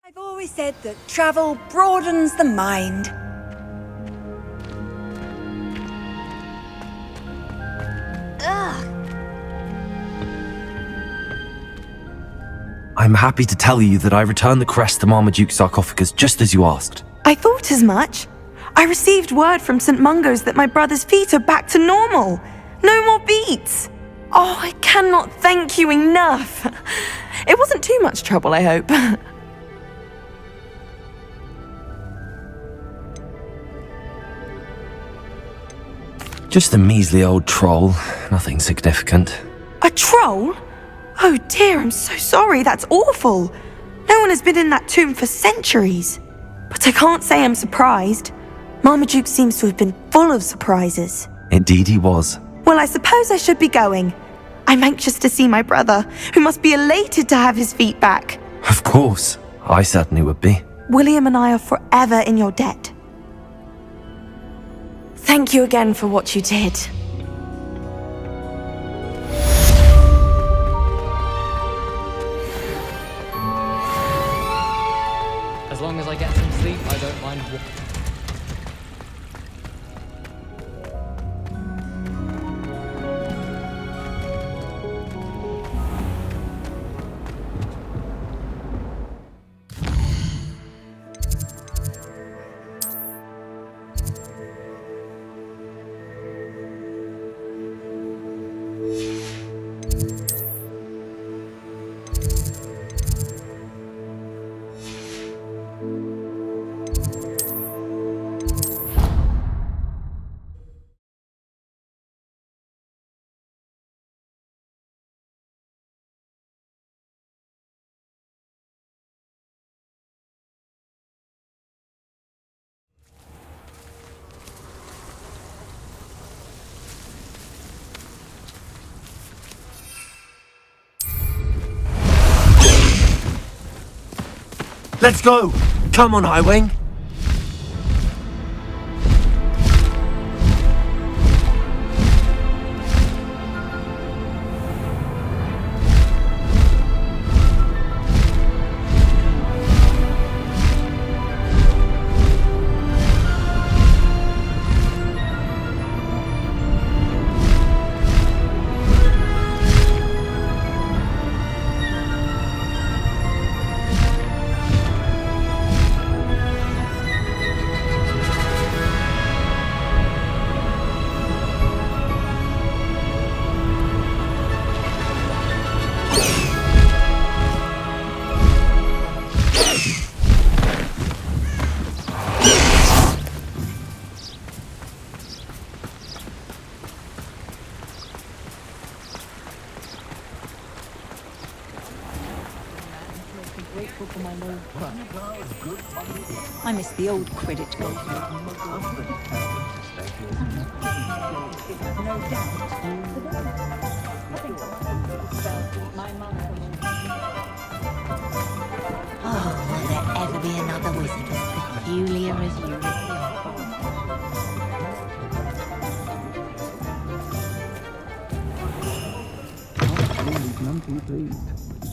I've always said that travel broadens the mind. Ugh. I'm happy to tell you that I returned the crest to Marmaduke's sarcophagus just as you asked. I thought as much. I received word from St. Mungo's that my brother's feet are back to normal. No more beats. Oh, I cannot thank you enough. It wasn't too much trouble, I hope. Just a measly old troll. Nothing significant. A troll? Oh dear, I'm so sorry. That's awful. No one has been in that tomb for centuries. But I can't say I'm surprised. Marmaduke seems to have been full of surprises. Indeed he was. Well, I suppose I should be going. I'm anxious to see my brother, who must be elated to have his feet back. Of course. I certainly would be. William and I are forever in your debt. Thank you again for what you did. As long as I get some sleep, I don't mind what. Let's go! Come on, Highwing! I miss the old Quidditch goal. Oh, will there ever be another wizard as peculiar as you?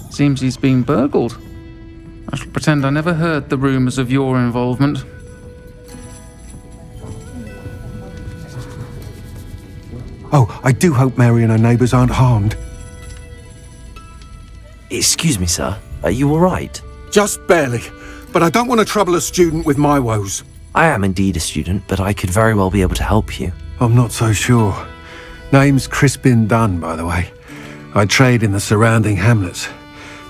Seems he's been burgled. I shall pretend I never heard the rumours of your involvement. Oh, I do hope Mary and her neighbours aren't harmed. Excuse me, sir. Are you all right? Just barely. But I don't want to trouble a student with my woes. I am indeed a student, but I could very well be able to help you. I'm not so sure. Name's Crispin Dunn, by the way. I trade in the surrounding hamlets.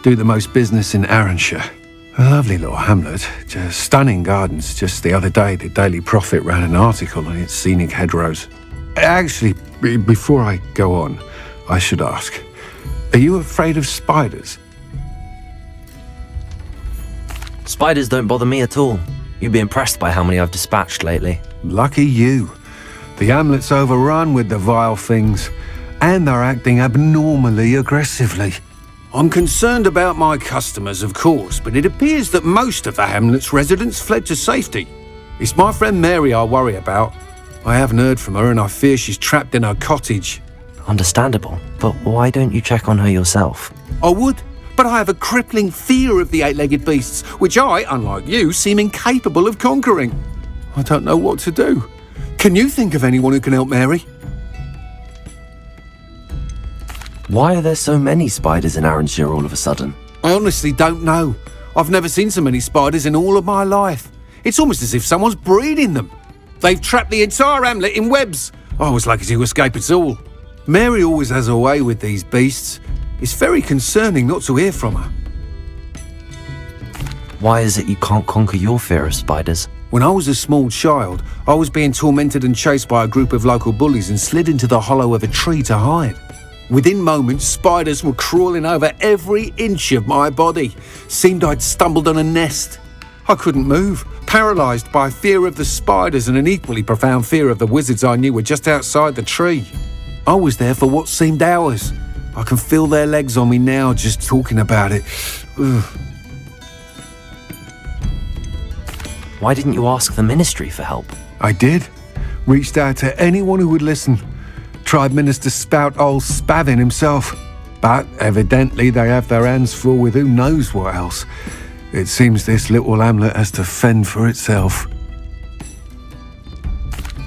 Do the most business in Arranshire. A lovely little hamlet. Just stunning gardens. Just the other day, the Daily Prophet ran an article on its scenic hedgerows. Actually, before I go on, I should ask, are you afraid of spiders? Spiders don't bother me at all. You'd be impressed by how many I've dispatched lately. Lucky you. The hamlet's overrun with the vile things, and they're acting abnormally aggressively. I'm concerned about my customers, of course, but it appears that most of the hamlet's residents fled to safety. It's my friend Mary I worry about. I haven't heard from her and I fear she's trapped in her cottage. Understandable, but why don't you check on her yourself? I would, but I have a crippling fear of the eight-legged beasts, which I, unlike you, seem incapable of conquering. I don't know what to do. Can you think of anyone who can help Mary? Why are there so many spiders in Arranshire all of a sudden? I honestly don't know. I've never seen so many spiders in all of my life. It's almost as if someone's breeding them. They've trapped the entire hamlet in webs. I was lucky to escape at all. Mary always has a way with these beasts. It's very concerning not to hear from her. Why is it you can't conquer your fear of spiders? When I was a small child, I was being tormented and chased by a group of local bullies and slid into the hollow of a tree to hide. Within moments, spiders were crawling over every inch of my body. Seemed I'd stumbled on a nest. I couldn't move, paralysed by fear of the spiders and an equally profound fear of the wizards I knew were just outside the tree. I was there for what seemed hours. I can feel their legs on me now just talking about it. Ugh. Why didn't you ask the ministry for help? I did. Reached out to anyone who would listen. Tried Minister Spout old Spavin himself. But evidently they have their hands full with who knows what else. It seems this little hamlet has to fend for itself.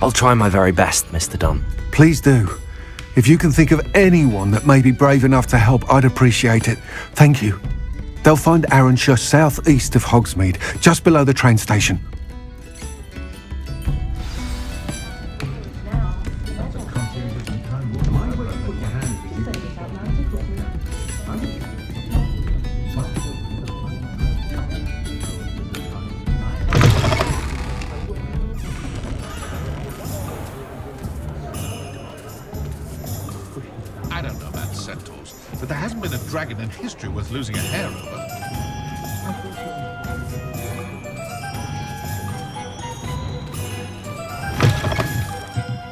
I'll try my very best, Mr. Dunn. Please do. If you can think of anyone that may be brave enough to help, I'd appreciate it. Thank you. They'll find Arranshire southeast of Hogsmeade, just below the train station. I don't know about centaurs, but there hasn't been a dragon in history worth losing a hair over.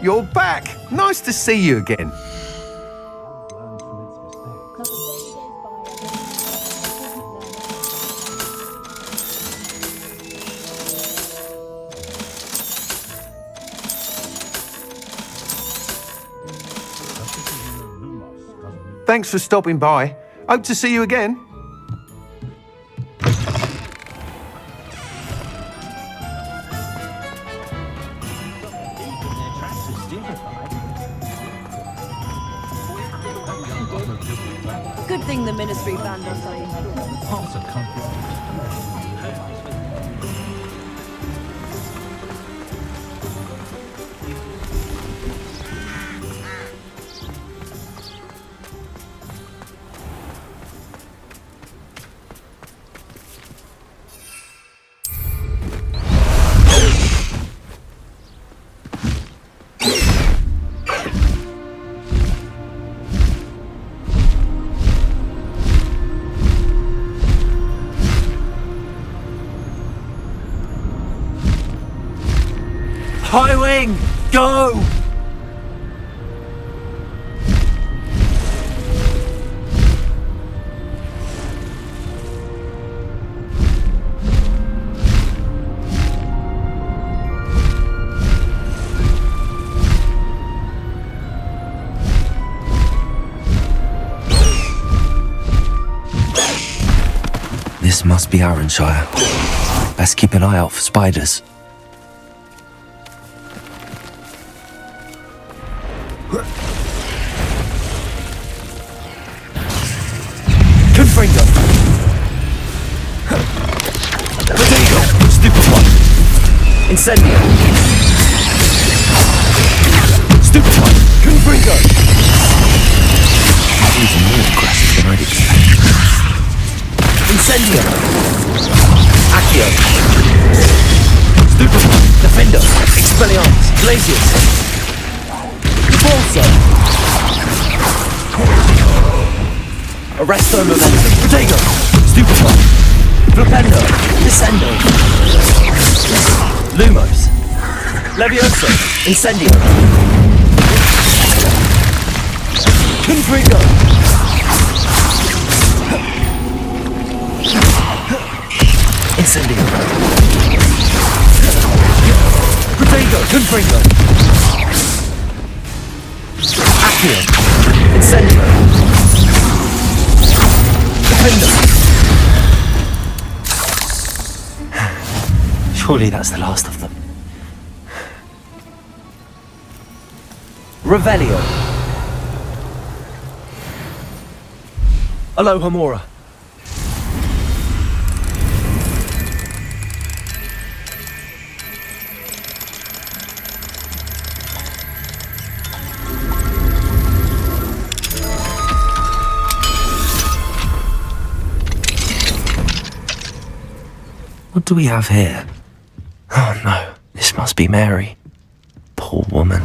You're back! Nice to see you again. Thanks for stopping by. Hope to see you again. Good thing the ministry banned us. Highwing, go! This must be Arranshire. Best keep an eye out for spiders. Confringo! Potato! Stupid one! Incendio! Stupid one! Confringo! Even more aggressive than I'd expect. Incendio! Accio! Stupid one! Defender! Expelliarmus! Glacius! Balsa! Arresto Momentum! Protego! Stupefy! Flipendo! Descendo! Lumos! Levioso! Incendio! Confringo! Incendio! Protego! Confringo! Accio! Incendio! Surely that's the last of them. Revelio. Alohomora. What do we have here? Oh no, this must be Mary. Poor woman.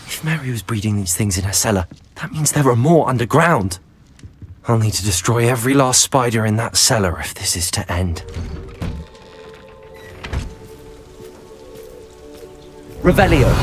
If Mary was breeding these things in her cellar, that means there are more underground. I'll need to destroy every last spider in that cellar if this is to end. Revelio.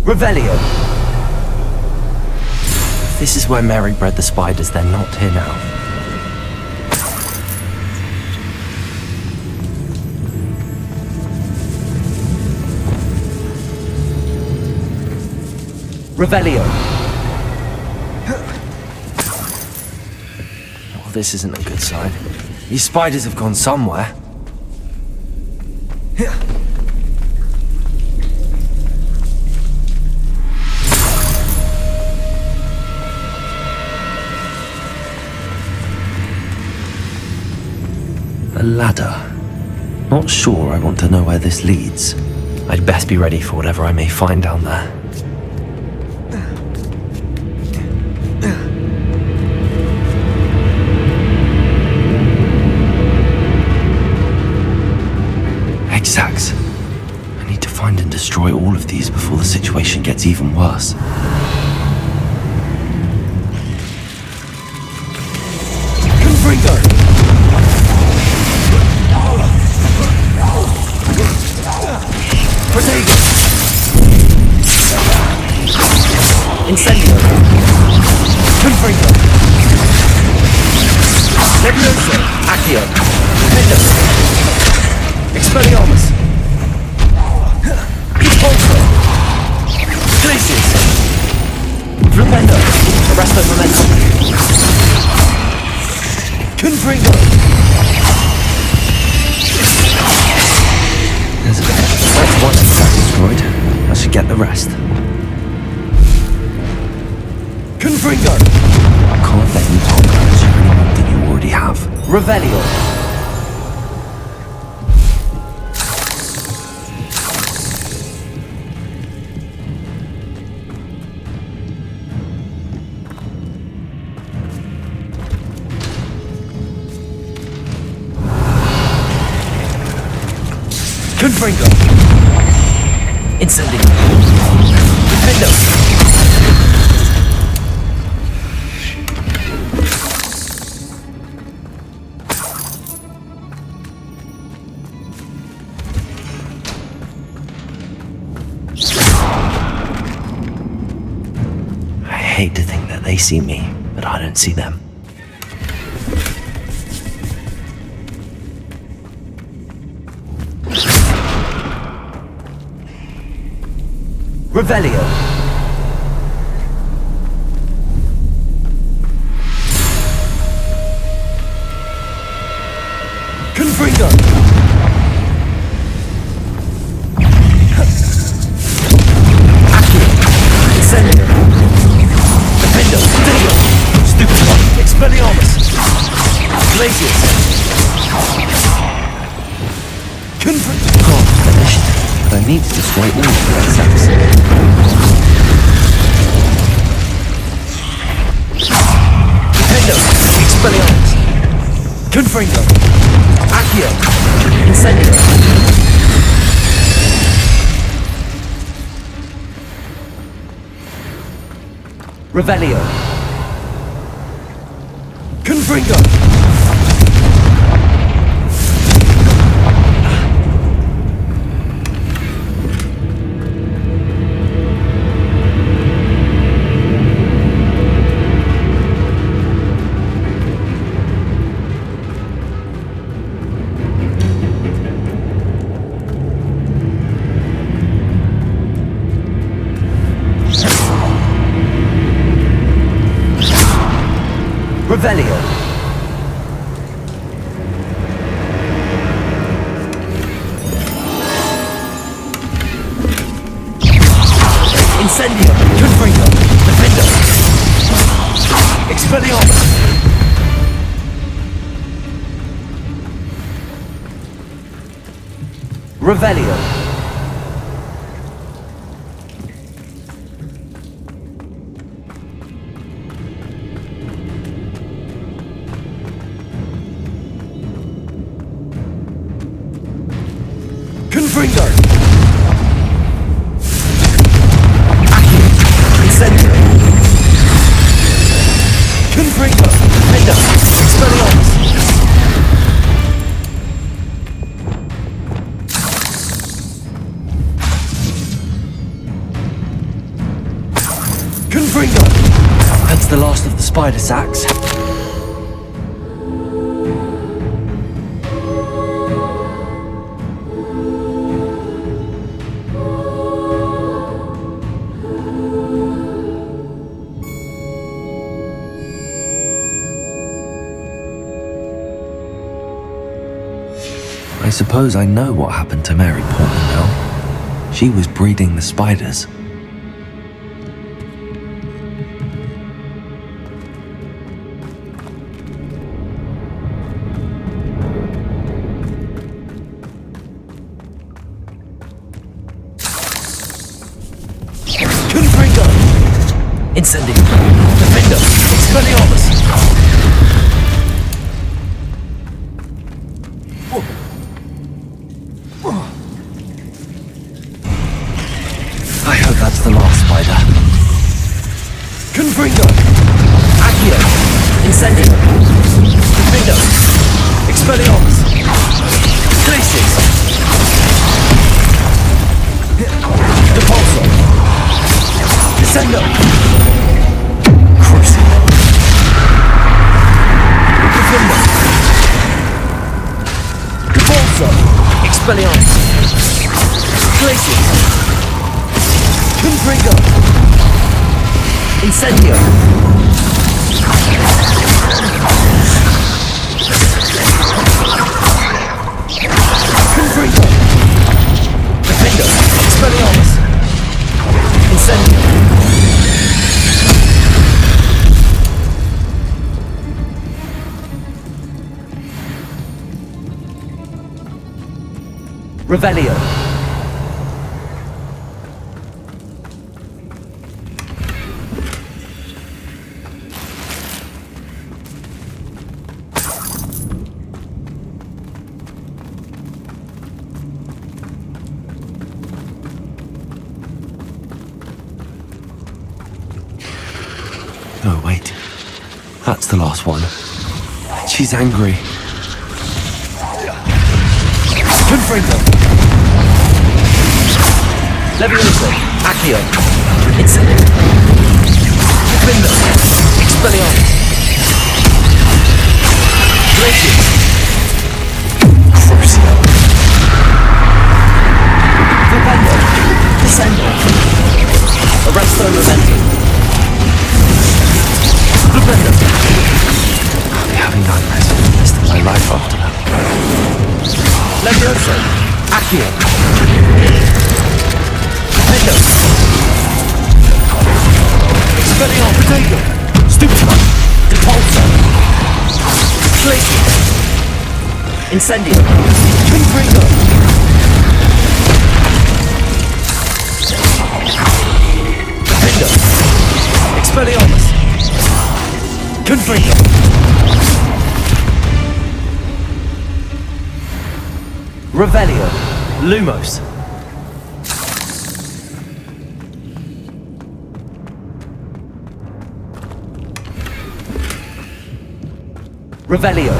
Revelio. If this is where Mary bred the spiders, they're not here now. Revelio. Well, this isn't a good sign. These spiders have gone somewhere. A ladder. Not sure I want to know where this leads. I'd best be ready for whatever I may find down there. Exacts. I need to find and destroy all of these before the situation gets even worse. Confringo! Protego! Incendio! Confringo! Nebulioso! Accio! Mendo! Expelliarmus! Pulso! Glacius! Flipendo! Arresto Momentum! Confringo! That's one attack destroyed. I should get the rest. Confringo! I can't let you conquer anyone that you already have. Revelio! Confringo! Incendio! Defendo! I hate to think that they see me, but I don't see them. Revelio! Confringo! Accio! Incendio! Defendo! Defendo! Stupid one! Expelliarmus! Glacius! Confringo! Oh, finished. But I need to destroy all of the exacts. Defendo! Expelliarmus! Confringo! Accio! Incendio! Revelio! Confringo! Revelio. Incendio. Confringo. Defendo. Expelliarmus. Revelio. Confringo. Accio. Incendio. Confringo. Defendo. Expelliarmus. Confringo. That's the last of the spider sacks. I suppose I know what happened to Mary Portman now. She was breeding the spiders. Confringo! Incendio! Defendo! Expelliarmus! I hope that's the last spider. Confringo! Accio! Incendio! Defendo! Expelliarmus! Glacius! Depulso! Descendo! Crucible! Defendo! Depulso! Expelliarmus! Glacius! Confringo! Incendio! Confringo! Defendo! Expelliarmus! Incendio! Revelio! Oh, wait. That's the last one. She's angry. Confringo! Levioso! Accio! Incendio! Defendo! Expelliarmus! Glacius! Crucio! Defendo! Descendo! Arresto Momenti! Defendo! I'll be having nightmares for the rest of my life after that. Levioso! Accio! Defendo! Expelliarmus! Potato! Stupefy! Depulso! Glacius! Incendio! Confringo! Defendo! Expelliarmus! Confringo! Revelio! Lumos! Revelio!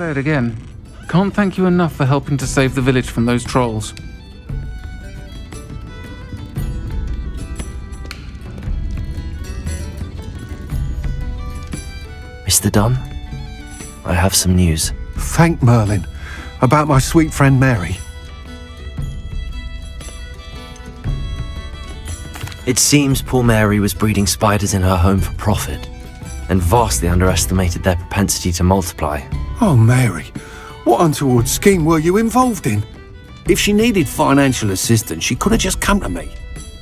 Say it again. Can't thank you enough for helping to save the village from those trolls. Mr. Dunn, I have some news. Thank Merlin. About my sweet friend Mary. It seems poor Mary was breeding spiders in her home for profit, and vastly underestimated their propensity to multiply. Oh, Mary, what untoward scheme were you involved in? If she needed financial assistance, she could have just come to me.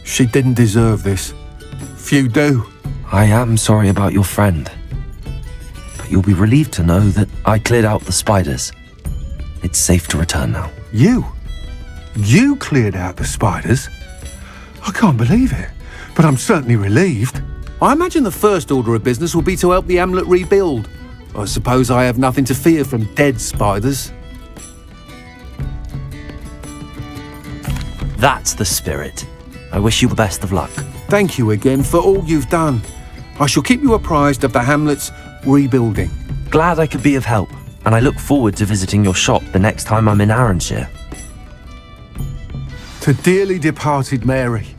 She didn't deserve this. Few do. I am sorry about your friend, but you'll be relieved to know that I cleared out the spiders. It's safe to return now. You? You cleared out the spiders? I can't believe it, but I'm certainly relieved. I imagine the first order of business will be to help the amulet rebuild. I suppose I have nothing to fear from dead spiders. That's the spirit. I wish you the best of luck. Thank you again for all you've done. I shall keep you apprised of the hamlet's rebuilding. Glad I could be of help, and I look forward to visiting your shop the next time I'm in Arranshire. To dearly departed Mary.